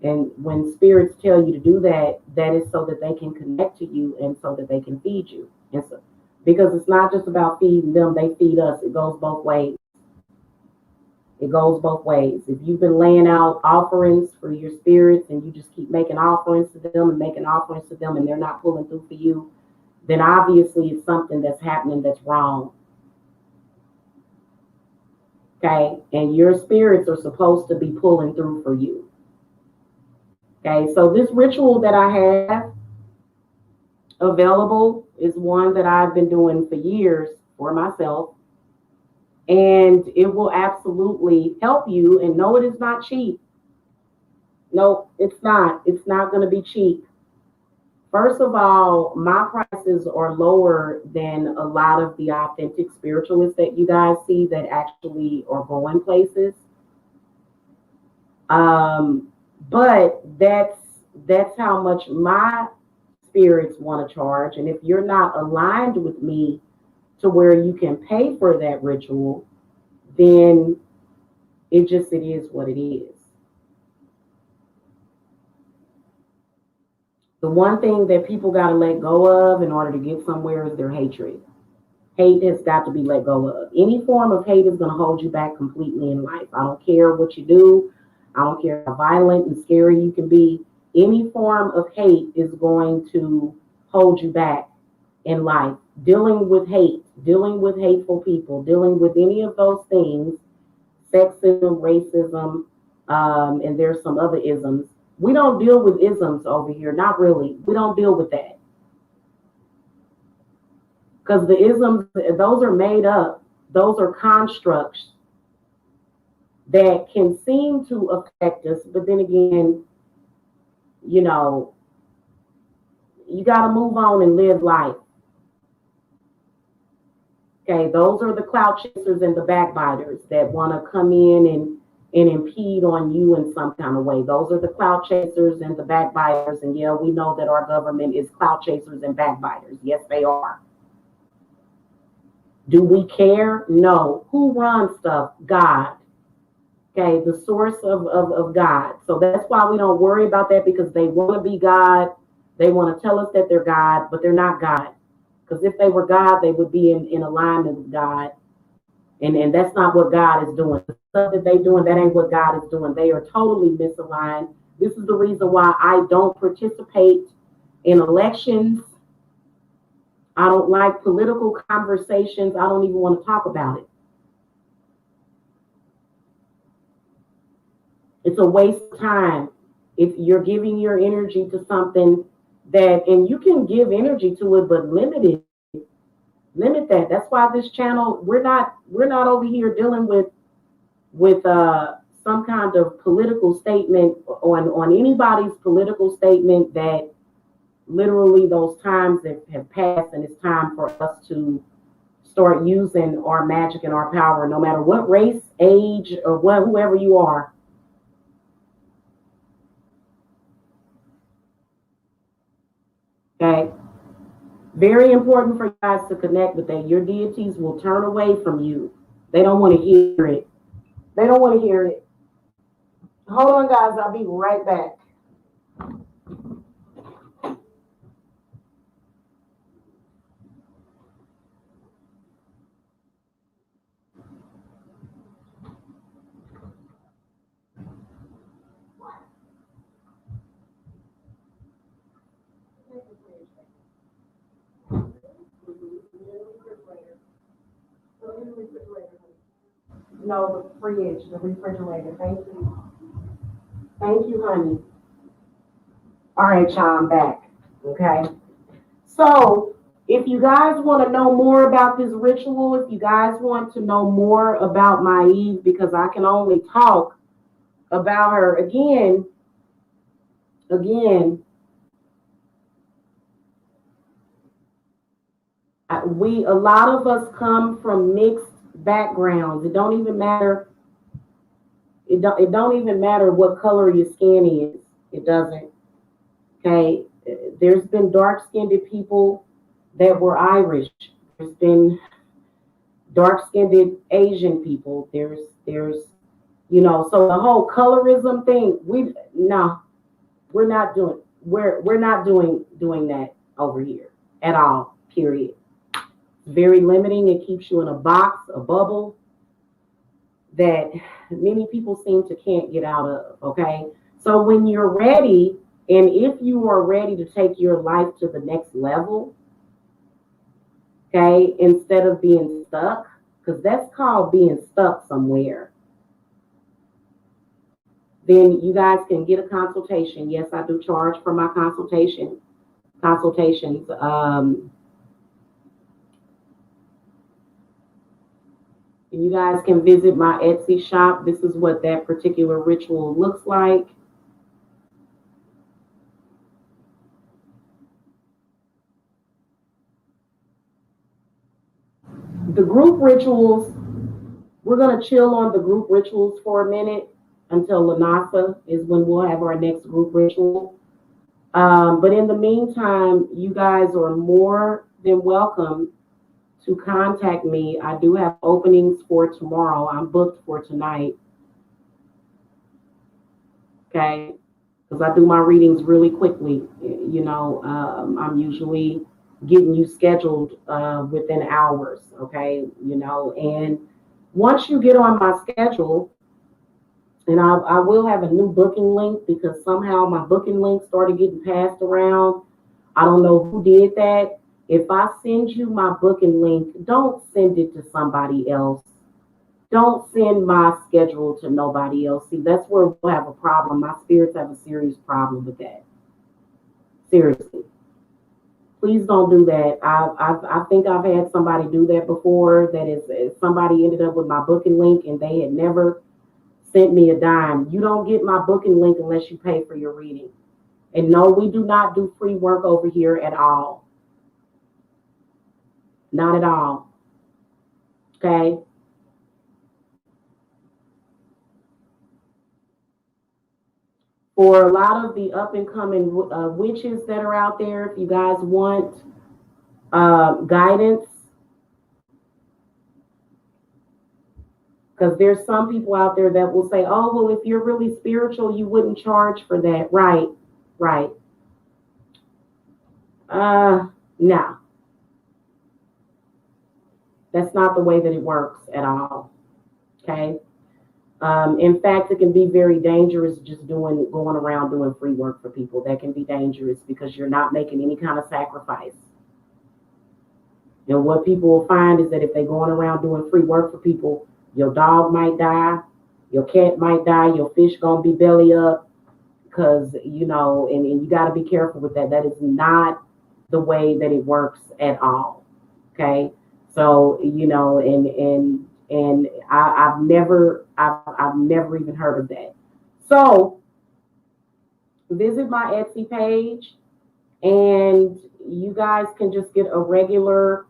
And when spirits tell you to do that, that is so that they can connect to you and so that they can feed you. And so, because it's not just about feeding them, they feed us. It goes both ways. It goes both ways. If you've been laying out offerings for your spirits and you just keep making offerings to them and making offerings to them and they're not pulling through for you, then obviously it's something that's happening that's wrong. Okay? And your spirits are supposed to be pulling through for you. Okay? So this ritual that I have available is one that I've been doing for years for myself. And it will absolutely help you. And no, it is not cheap. Nope, it's not. It's not going to be cheap. First of all, my prices are lower than a lot of the authentic spiritualists that you guys see that actually are going places. Um, but that's how much my spirits want to charge. And if you're not aligned with me to where you can pay for that ritual, then it is what it is. The one thing that people got to let go of in order to get somewhere is their hatred. Hate has got to be let go of. Any form of hate is going to hold you back completely in life. I don't care what you do. I don't care how violent and scary you can be. Any form of hate is going to hold you back in life. Dealing with hate, dealing with hateful people, dealing with any of those things, sexism, racism, and there's some other isms. We don't deal with isms over here. Not really. We don't deal with that. Because the isms, those are made up. Those are constructs that can seem to affect us, but then again, you know, you got to move on and live life. Okay, those are the clout chasers and the backbiters that want to come in and impede on you in some kind of way. Those are the clout chasers and the backbiters. And yeah, we know that our government is clout chasers and backbiters. Yes, they are. Do we care? No. Who runs stuff? God. Okay, the source of God. So that's why we don't worry about that, because they want to be God. They want to tell us that they're God, but they're not God. Because if they were God, they would be in alignment with God. And that's not what God is doing. The stuff that they're doing, that ain't what God is doing. They are totally misaligned. This is the reason why I don't participate in elections. I don't like political conversations. I don't even want to talk about it. It's a waste of time. If you're giving your energy to something that, and you can give energy to it, but limit that. That's why this channel, we're not over here dealing with some kind of political statement on anybody's political statement, that literally those times that have passed, and it's time for us to start using our magic and our power, no matter what race, age, or what, whoever you are. Okay. Very important for you guys to connect with that. Your deities will turn away from you. They don't want to hear it. They don't want to hear it. Hold on, guys. I'll be right back. No, the fridge, the refrigerator. Thank you. Thank you, honey. All right, y'all, I'm back. Okay. So, if you guys want to know more about this ritual, if you guys want to know more about Maeve, because I can only talk about her again, we a lot of us come from mixed backgrounds. It don't even matter what color your skin is. It doesn't. Okay. There's been dark skinned people that were Irish. There's been dark skinned Asian people. There's so the whole colorism thing, we no, we're not doing that over here at all. Period. Very limiting. It keeps you in a box, a bubble that many people seem to can't get out of. Okay. So when you're ready, and if you are ready to take your life to the next level, okay, instead of being stuck, because that's called being stuck somewhere, then you guys can get a consultation. Yes, I do charge for my consultations. You guys can visit my Etsy shop. This is what that particular ritual looks like. The group rituals, we're going to chill on the group rituals for a minute until Lanasa is when we'll have our next group ritual. But in the meantime, you guys are more than welcome to contact me. I do have openings for tomorrow. I'm booked for tonight. Okay. Because I do my readings really quickly. I'm usually getting you scheduled within hours. Okay. And once you get on my schedule, and I will have a new booking link because somehow my booking link started getting passed around. I don't know who did that. If I send you my booking link, don't send it to somebody else. Don't send my schedule to nobody else. See, that's where we'll have a problem. My spirits have a serious problem with that. Seriously. Please don't do that. I think I've had somebody do that before. That is, somebody ended up with my booking link and they had never sent me a dime. You don't get my booking link unless you pay for your reading. And no, we do not do free work over here at all. Not at all. Okay. For a lot of the up and coming witches that are out there, if you guys want guidance, because there's some people out there that will say, oh, well, if you're really spiritual, you wouldn't charge for that. Right. No. That's not the way that it works at all. Okay. In fact, it can be very dangerous just going around doing free work for people. That can be dangerous because you're not making any kind of sacrifice. And what people will find is that if they're going around doing free work for people, your dog might die, your cat might die, your fish gonna be belly up, because and you got to be careful with that. That is not the way that it works at all. Okay, so and I've never even heard of that. So visit my Etsy page, and you guys can just get a regular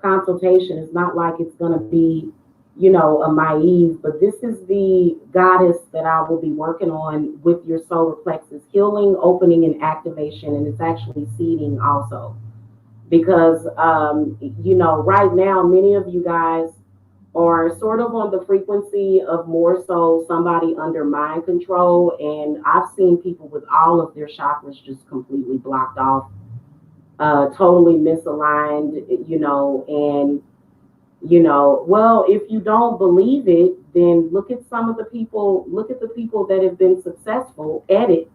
consultation. It's not like it's gonna be a Maeve, but this is the goddess that I will be working on with your solar plexus, healing, opening, and activation. And it's actually seeding also. Because, right now, many of you guys are sort of on the frequency of more so somebody under mind control. And I've seen people with all of their chakras just completely blocked off, totally misaligned, and well, if you don't believe it, then look at the people that have been successful at it.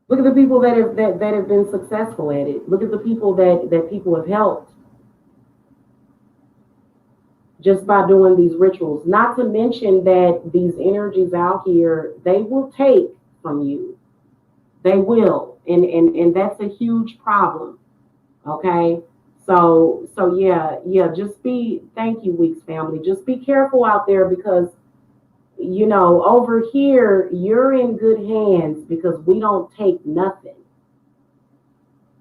Look at the people that have been successful at it. Look at the people that people have helped just by doing these rituals. Not to mention that these energies out here, they will take from you. They will. And that's a huge problem. Okay. So yeah, thank you, Weeks family. Just be careful out there because, over here, you're in good hands because we don't take nothing.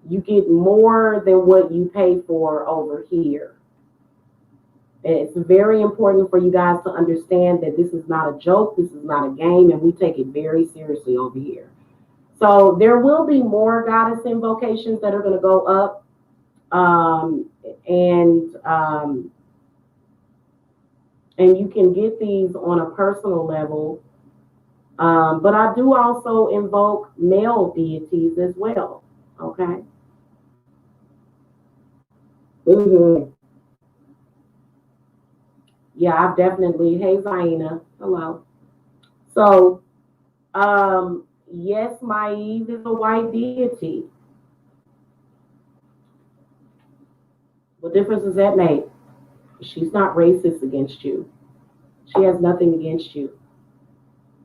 You get more than what you pay for over here. It's very important for you guys to understand that this is not a joke. This is not a game, and we take it very seriously over here. So there will be more goddess invocations that are going to go up. And you can get these on a personal level. But I do also invoke male deities as well. Okay. Mm-hmm. Yeah, I've definitely. Hey, Zaina. Hello. So, yes, Maeve is a white deity. What difference does that make? She's not racist against you. She has nothing against you.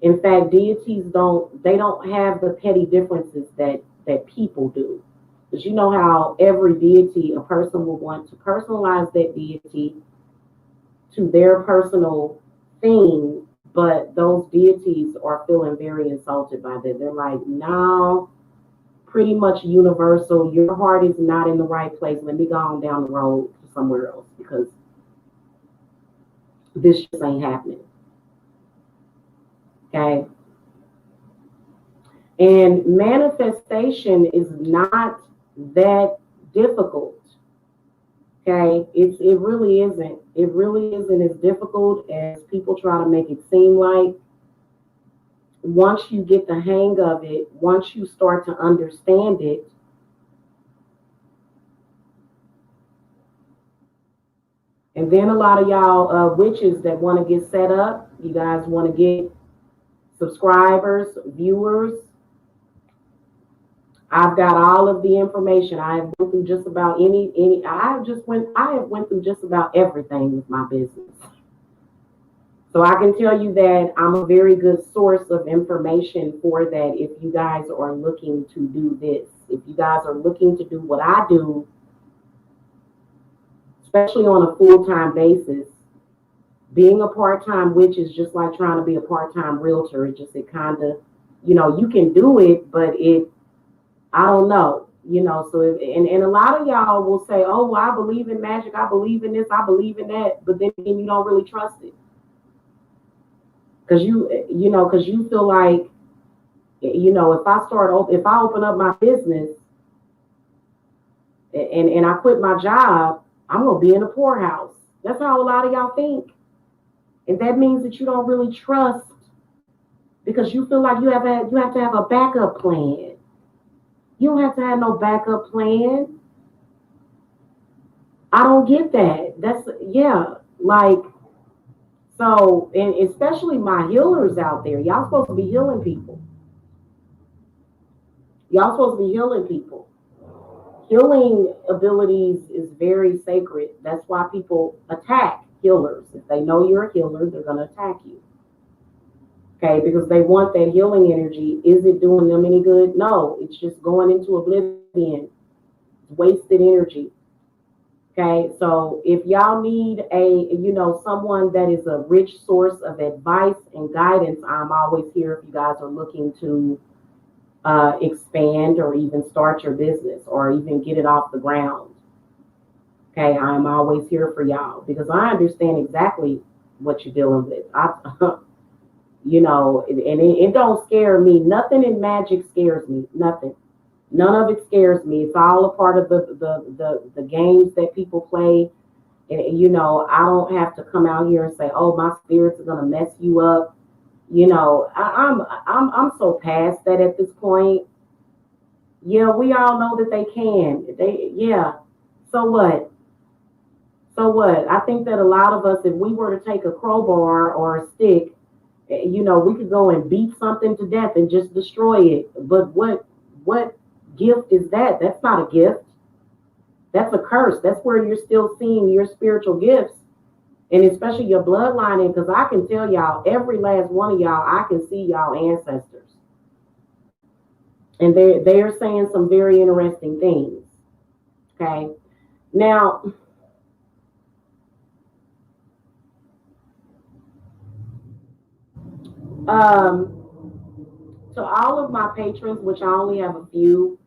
In fact, deities don't have the petty differences that people do. Because you know how every deity, a person will want to personalize that deity to their personal thing, but those deities are feeling very insulted by that. They're like, no, pretty much universal. Your heart is not in the right place. Let me go on down the road to somewhere else because this just ain't happening. Okay. And manifestation is not that difficult. Okay. It really isn't. It really isn't as difficult as people try to make it seem like. Once you get the hang of it, once you start to understand it, and then a lot of y'all witches that want to get set up, you guys want to get subscribers, viewers. I've got all of the information. I have went through just about I have went through just about everything with my business. So I can tell you that I'm a very good source of information for that if you guys are looking to do this. If you guys are looking to do what I do, especially on a full-time basis, being a part-time witch is just like trying to be a part-time realtor. It kind of, you can do it, but I don't know, so and a lot of y'all will say, oh, well, I believe in magic. I believe in this. I believe in that. But then you don't really trust it. Because you feel like, if I open up my business and I quit my job, I'm going to be in a poorhouse. That's how a lot of y'all think. And that means that you don't really trust because you feel like you have to have a backup plan. You don't have to have no backup plan. I don't get that. So, and especially my healers out there, y'all supposed to be healing people. Y'all supposed to be healing people. Healing abilities is very sacred. That's why people attack healers. If they know you're a healer, they're going to attack you. Okay, because they want that healing energy. Is it doing them any good? No, it's just going into oblivion. It's wasted energy. Okay, so if y'all need someone that is a rich source of advice and guidance, I'm always here if you guys are looking to expand or even start your business or even get it off the ground. Okay, I'm always here for y'all because I understand exactly what you're dealing with. And it don't scare me. Nothing in magic scares me. Nothing. None of it scares me. It's all a part of the games that people play. And I don't have to come out here and say, "Oh, my spirits are gonna mess you up." I'm so past that at this point. Yeah, we all know that they can. So what? So what? I think that a lot of us, if we were to take a crowbar or a stick, we could go and beat something to death and just destroy it. But what gift is that? That's not a gift. That's a curse. That's where you're still seeing your spiritual gifts, and especially your bloodline. Because I can tell y'all, every last one of y'all, I can see y'all ancestors, and they're saying some very interesting things. Okay, now. To all of my patrons, which I only have a few,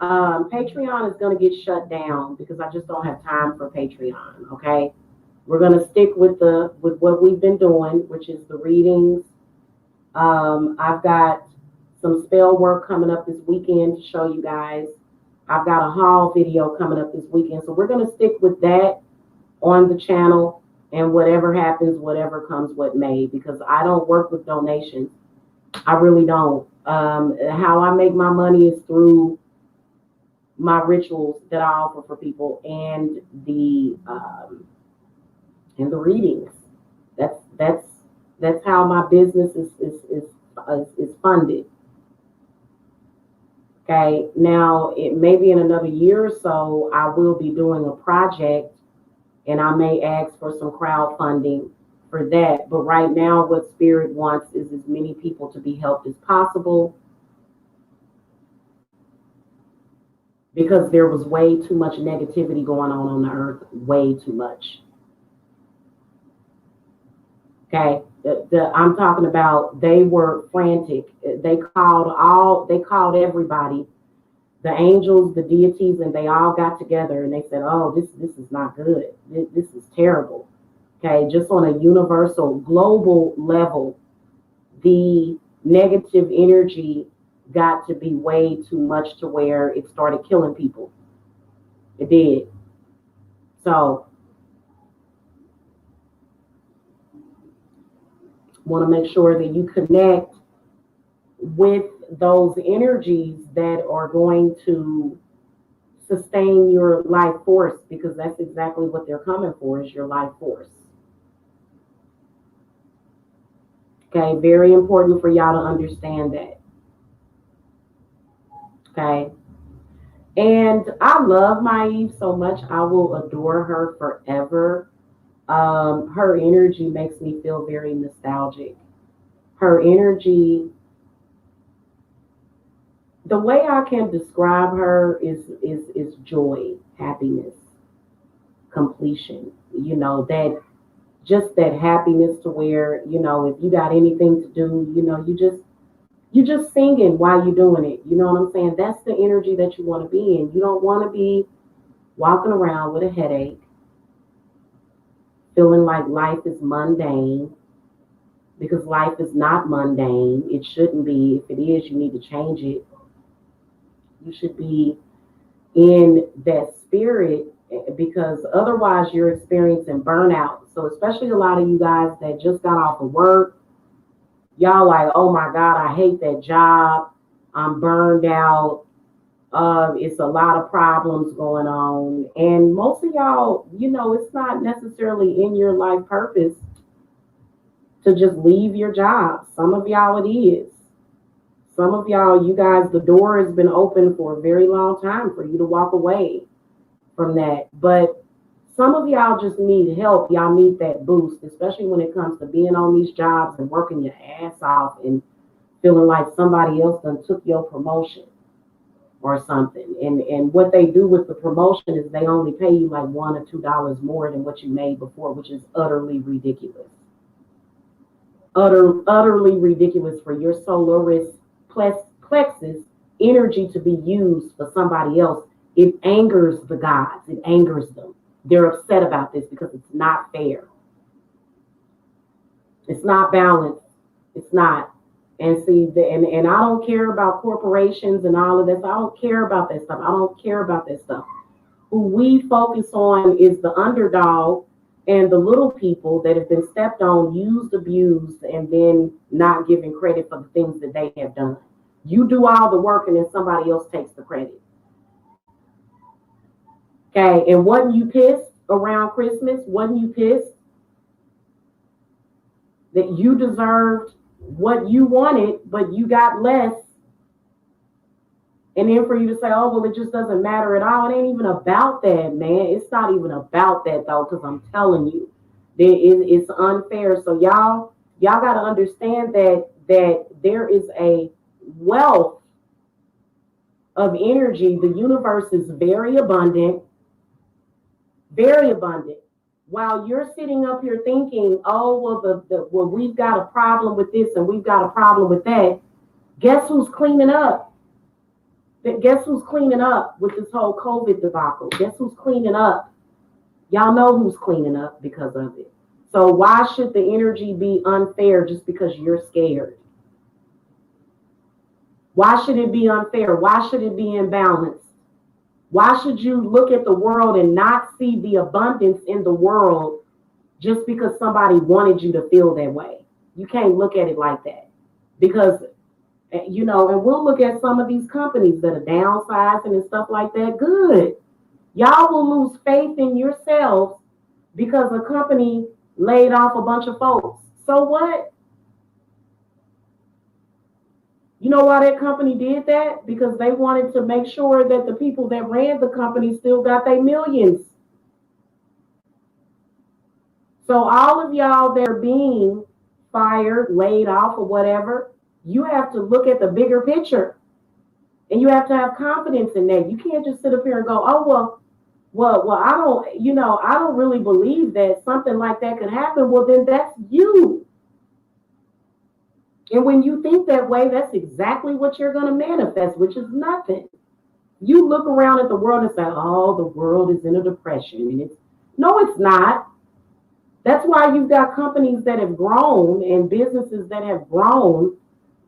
Patreon is going to get shut down because I just don't have time for Patreon. Okay, we're going to stick with what we've been doing, which is the readings. I've got some spell work coming up this weekend to show you guys. I've got a haul video coming up this weekend, so we're going to stick with that on the channel. And whatever happens, whatever comes, what may, because I don't work with donations. I really don't. How I make my money is through my rituals that I offer for people and the readings. That's how my business is funded. Okay. Now it may be in another year or so I will be doing a project, and I may ask for some crowdfunding for that. But right now, what Spirit wants is as many people to be helped as possible, because there was way too much negativity going on the earth, way too much. Okay, I'm talking about, they were frantic. They called everybody The angels, the deities, and they all got together and they said, "Oh, this is not good. This is terrible." Okay, just on a universal, global level, the negative energy got to be way too much to where it started killing people. It did. So, want to make sure that you connect with those energies that are going to sustain your life force, because that's exactly what they're coming for, is your life force. Okay, very important for y'all to understand that. Okay. And I love Maeve so much. I will adore her forever. Her energy makes me feel very nostalgic. Her energy, the way I can describe her is joy, happiness, completion. You know, that just that happiness to where, you know, if you got anything to do, you know, you just singing while you're doing it. You know what I'm saying? That's the energy that you want to be in. You don't want to be walking around with a headache, feeling like life is mundane, because life is not mundane. It shouldn't be. If it is, you need to change it. You should be in that spirit, because otherwise you're experiencing burnout. So especially a lot of you guys that just got off of work, y'all like, oh my God, I hate that job. I'm burned out. It's a lot of problems going on. And most of y'all, you know, it's not necessarily in your life purpose to just leave your job. Some of y'all it is. Some of y'all, you guys, the door has been open for a very long time for you to walk away from that. But some of y'all just need help. Y'all need that boost, especially when it comes to being on these jobs and working your ass off and feeling like somebody else done took your promotion or something. And what they do with the promotion is they only pay you like $1 or $2 more than what you made before, which is utterly ridiculous. Utterly ridiculous for your solar plexus energy to be used for somebody else. It angers the gods. It angers them. They're upset about this because it's not fair. It's not balanced. It's not. And see, and I don't care about corporations and all of this. I don't care about that stuff. I don't care about that stuff. Who we focus on is the underdog and the little people that have been stepped on, used, abused, and then not given credit for the things that they have done. You do all the work and then somebody else takes the credit. Okay, and wasn't you pissed around Christmas? Wasn't you pissed that you deserved what you wanted, but you got less? And then for you to say, oh, well, it just doesn't matter at all. It ain't even about that, man. It's not even about that, though, because I'm telling you, it's unfair. So y'all got to understand that there is a wealth of energy. The universe is very abundant, very abundant. While you're sitting up here thinking, oh, well, we've got a problem with this and we've got a problem with that. Guess who's cleaning up? Guess who's cleaning up with this whole COVID debacle? Guess who's cleaning up? Y'all know who's cleaning up because of it. So why should the energy be unfair just because you're scared? Why should it be unfair? Why should it be imbalanced? Why should you look at the world and not see the abundance in the world just because somebody wanted you to feel that way? You can't look at it like that, because you know, and we'll look at some of these companies that are downsizing and stuff like that. Good. Y'all will lose faith in yourselves because a company laid off a bunch of folks. So what? You know why that company did that? Because they wanted to make sure that the people that ran the company still got their millions. So all of y'all that are being fired, laid off, or whatever, you have to look at the bigger picture, and you have to have confidence in that. You can't just sit up here and go, oh, well, I don't really believe that something like that could happen. Well, then that's you. And when you think that way, that's exactly what you're going to manifest, which is nothing. You look around at the world and say, oh, the world is in a depression. And no, it's not. That's why you've got companies that have grown and businesses that have grown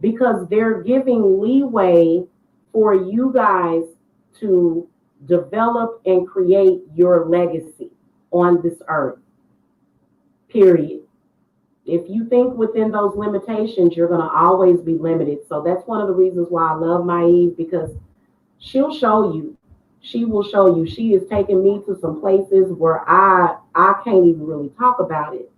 because they're giving leeway for you guys to develop and create your legacy on this earth, period. If you think within those limitations, you're going to always be limited. So that's one of the reasons why I love Maeve, because she'll show you. She will show you. She is taking me to some places where I can't even really talk about it.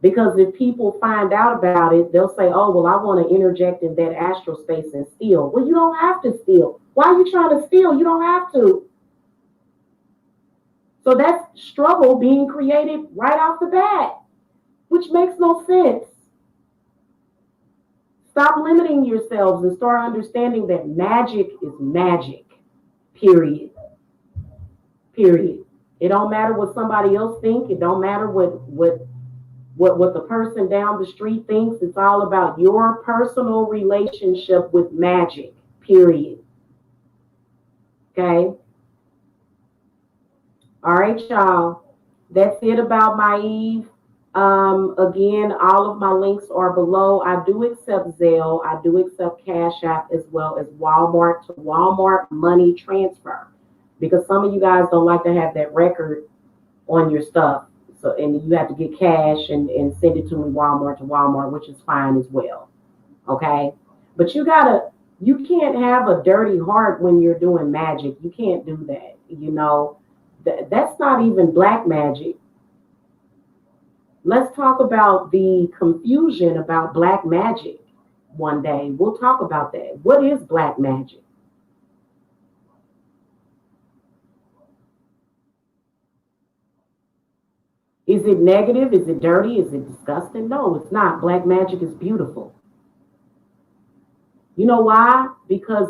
Because if people find out about it, they'll say, oh, well, I want to interject in that astral space and steal. Well, you don't have to steal. Why are you trying to steal? You don't have to. So that's struggle being created right off the bat, which makes no sense. Stop limiting yourselves and start understanding that magic is magic, period. Period. It don't matter what somebody else thinks. It don't matter what the person down the street thinks. It's all about your personal relationship with magic, period. Okay? All right, y'all. That's it about Maeve. Again, all of my links are below. I do accept Zelle. I do accept Cashapp as well as Walmart to Walmart money transfer, because some of you guys don't like to have that record on your stuff. So, and you have to get cash and send it to me Walmart to Walmart, which is fine as well. Okay. But you can't have a dirty heart when you're doing magic. You can't do that. You know, that's not even black magic. Let's talk about the confusion about black magic one day. We'll talk about that. What is black magic? Is it negative? Is it dirty? Is it disgusting? No, it's not. Black magic is beautiful. You know why? Because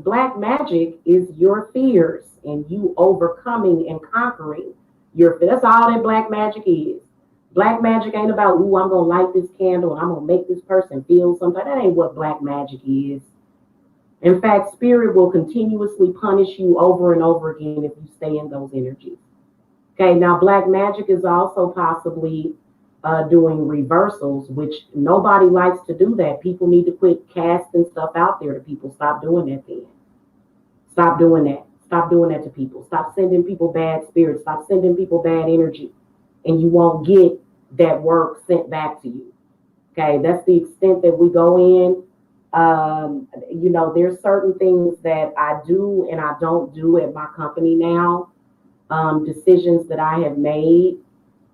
black magic is your fears and you overcoming and conquering your fears. That's all that black magic is. Black magic ain't about, ooh, I'm gonna light this candle and I'm gonna make this person feel something. That ain't what black magic is. In fact, spirit will continuously punish you over and over again if you stay in those energies. Okay, now black magic is also possibly doing reversals, which nobody likes to do that. People need to quit casting stuff out there to people. Stop doing that then. Stop doing that. Stop doing that to people. Stop sending people bad spirits. Stop sending people bad energy. And you won't get that work sent back to you. Okay, that's the extent that we go in. You know, there's certain things that I do and I don't do at my company now. Decisions that I have made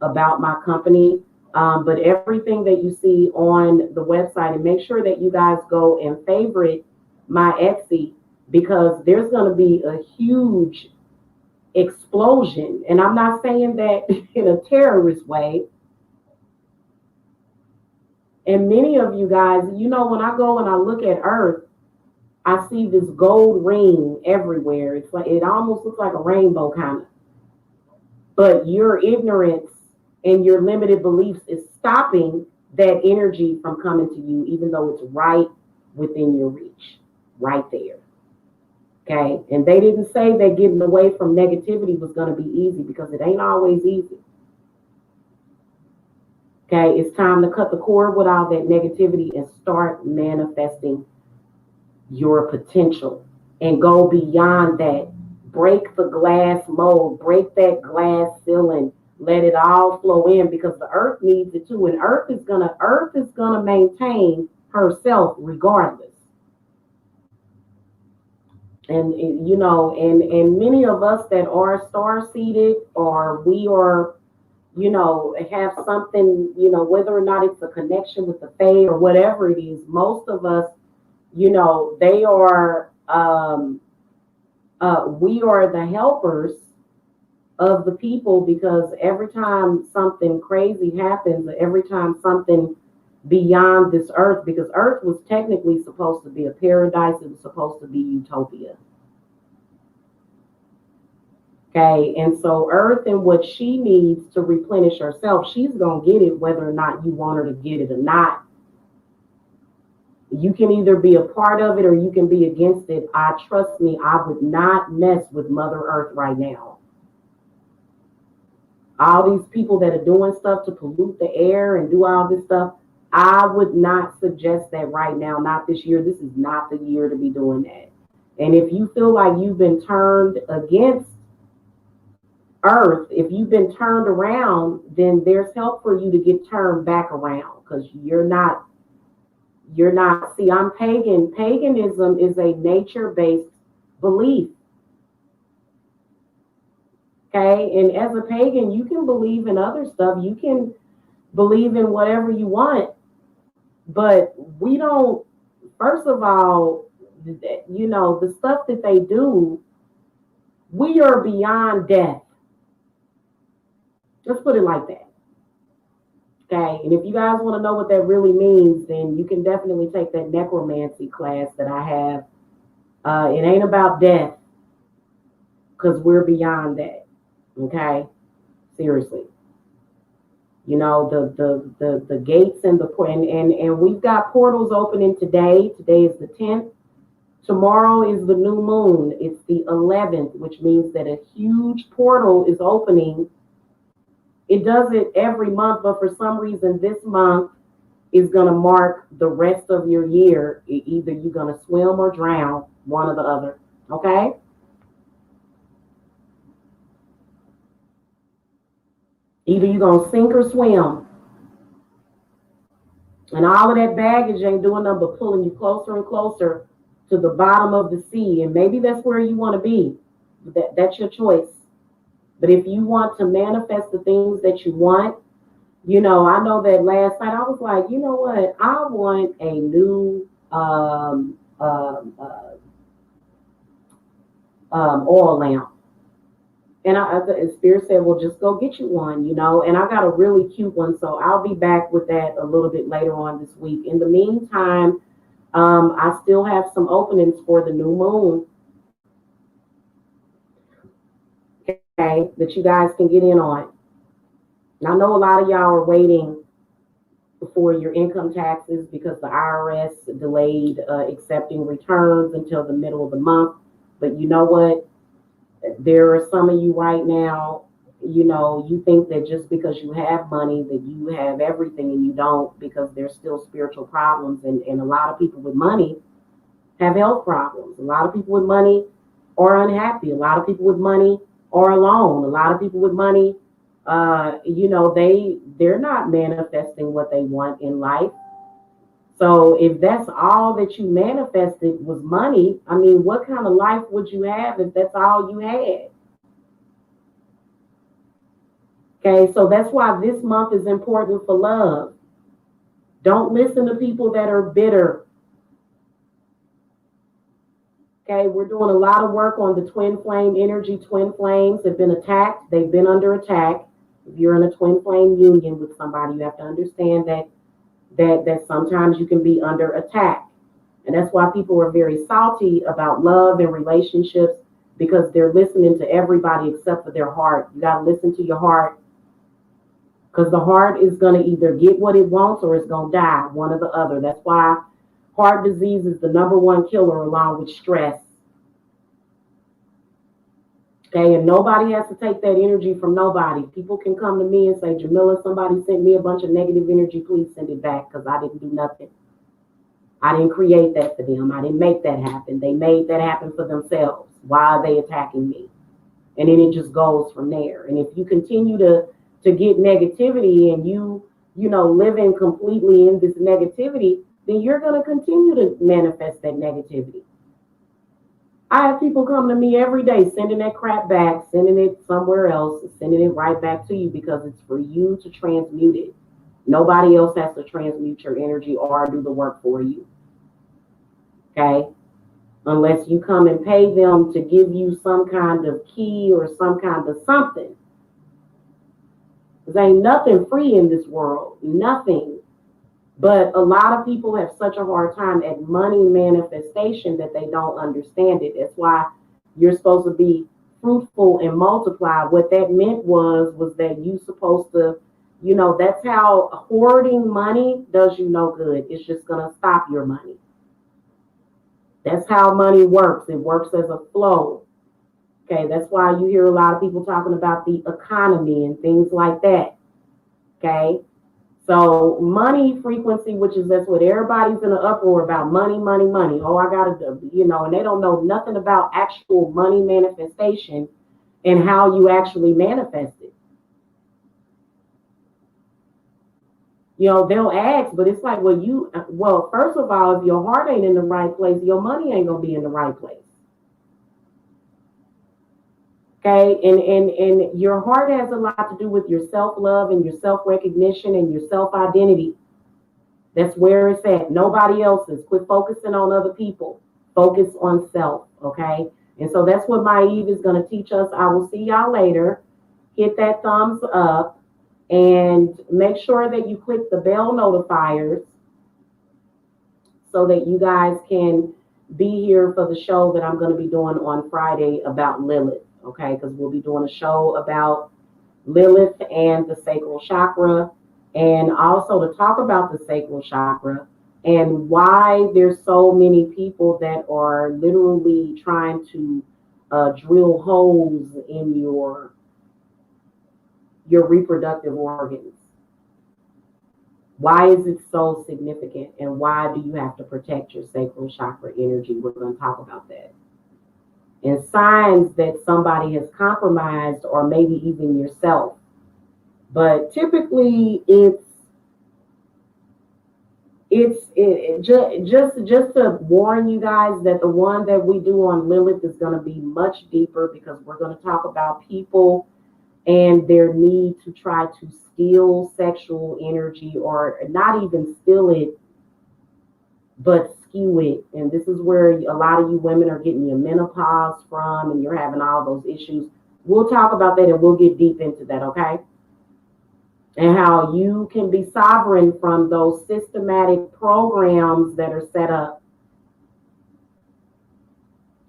about my company. But everything that you see on the website, and make sure that you guys go and favorite my Etsy, because there's going to be a huge explosion. And I'm not saying that in a terrorist way. And many of you guys, you know, when I go and I look at Earth, I see this gold ring everywhere. It's like, it almost looks like a rainbow kind of. But your ignorance and your limited beliefs is stopping that energy from coming to you, even though it's right within your reach, right there. Okay. And they didn't say that getting away from negativity was going to be easy, because it ain't always easy. Okay. It's time to cut the cord with all that negativity and start manifesting your potential and go beyond that. Break the glass mold, break that glass ceiling, let it all flow in, because the earth needs it too. And earth is gonna maintain herself regardless. And you know, and many of us that are star seeded, or we are, you know, have something, you know, whether or not it's a connection with the fae or whatever it is, most of us, you know, they are we are the helpers of the people, because every time something crazy happens, every time something beyond this earth, because earth was technically supposed to be a paradise, it was supposed to be utopia. Okay, and so earth and what she needs to replenish herself, she's going to get it whether or not you want her to get it or not. You can either be a part of it or you can be against it. Trust me, I would not mess with Mother Earth right now. All these people that are doing stuff to pollute the air and do all this stuff, I would not suggest that right now. Not this year. This is not the year to be doing that. And if you feel like you've been turned against Earth, if you've been turned around, then there's help for you to get turned back around, because you're not, see, I'm pagan. Paganism is a nature-based belief. Okay. And as a pagan, you can believe in other stuff. You can believe in whatever you want. But we don't, first of all, the stuff that they do, we are beyond death. Let's put it like that. Okay. And if you guys want to know what that really means, then you can definitely take that necromancy class that I have. It ain't about death, because we're beyond that. Okay. Seriously. The gates and and we've got portals opening today. Today is the 10th. Tomorrow is the new moon. It's the 11th, which means that a huge portal is opening. It does it every month, but for some reason this month is going to mark the rest of your year. Either you're going to swim or drown, one or the other. Okay? Either you're going to sink or swim. And all of that baggage ain't doing nothing but pulling you closer and closer to the bottom of the sea. And maybe that's where you want to be. That's your choice. But if you want to manifest the things that you want, I know that last night I was like, you know what? I want a new oil lamp. And Spirit said, well, just go get you one, and I got a really cute one. So I'll be back with that a little bit later on this week. In the meantime, I still have some openings for the new moon. Okay, that you guys can get in on. And I know a lot of y'all are waiting for your income taxes because the IRS delayed accepting returns until the middle of the month. But you know what? There are some of you right now, you think that just because you have money that you have everything, and you don't, because there's still spiritual problems. And a lot of people with money have health problems. A lot of people with money are unhappy. A lot of people with money are alone. A lot of people with money, they're not manifesting what they want in life. So if that's all that you manifested was money, I mean, what kind of life would you have if that's all you had? Okay, so that's why this month is important for love. Don't listen to people that are bitter. Okay, we're doing a lot of work on the twin flame energy. Twin flames have been attacked. They've been under attack. If you're in a twin flame union with somebody, you have to understand that sometimes you can be under attack. And that's why people are very salty about love and relationships, because they're listening to everybody except for their heart. You got to listen to your heart, because the heart is going to either get what it wants or it's going to die, one or the other. That's why heart disease is the number one killer, along with stress. Okay, and nobody has to take that energy from nobody. People can come to me and say, Jamila, somebody sent me a bunch of negative energy. Please send it back, because I didn't do nothing. I didn't create that for them. I didn't make that happen. They made that happen for themselves. Why are they attacking me? And then it just goes from there. And if you continue to get negativity, and you living completely in this negativity, then you're going to continue to manifest that negativity. I have people come to me every day sending that crap back, sending it somewhere else, sending it right back to you, because it's for you to transmute it. Nobody else has to transmute your energy or do the work for you. Okay? Unless you come and pay them to give you some kind of key or some kind of something. There ain't nothing free in this world. Nothing. But a lot of people have such a hard time at money manifestation that they don't understand it. That's why you're supposed to be fruitful and multiply. What that meant was that you're supposed to You know, that's how hoarding money does you no good. It's just going to stop your money. That's how money works. It works as a flow. Okay, that's why you hear a lot of people talking about the economy and things like that. Okay, so money frequency, which is that's what everybody's in an uproar about, money, money, money. Oh, I gotta do, and they don't know nothing about actual money manifestation and how you actually manifest it. They'll ask, but it's like, well, first of all, if your heart ain't in the right place, your money ain't gonna be in the right place. Okay, and your heart has a lot to do with your self-love and your self-recognition and your self-identity. That's where it's at. Nobody else's. Quit focusing on other people. Focus on self. Okay. And so that's what Maeve is going to teach us. I will see y'all later. Hit that thumbs up and make sure that you click the bell notifiers so that you guys can be here for the show that I'm going to be doing on Friday about Lilith. Okay. Because we'll be doing a show about Lilith and the sacral chakra, and also to talk about the sacral chakra and why there's so many people that are literally trying to drill holes in your reproductive organs. Why is it so significant, and why do you have to protect your sacral chakra energy? We're going to talk about that. And signs that somebody has compromised, or maybe even yourself. But typically, just to warn you guys that the one that we do on Lilith is going to be much deeper, because we're going to talk about people and their need to try to steal sexual energy, or not even steal it, but skew it. And this is where a lot of you women are getting your menopause from, and you're having all those issues. We'll talk about that, and we'll get deep into that, okay? And how you can be sovereign from those systematic programs that are set up.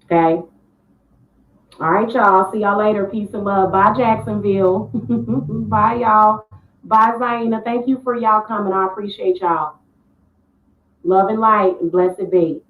Okay. All right, y'all. See y'all later. Peace and love. Bye, Jacksonville. Bye, y'all. Bye, Zaina. Thank you for y'all coming. I appreciate y'all. Love and light, and blessed be.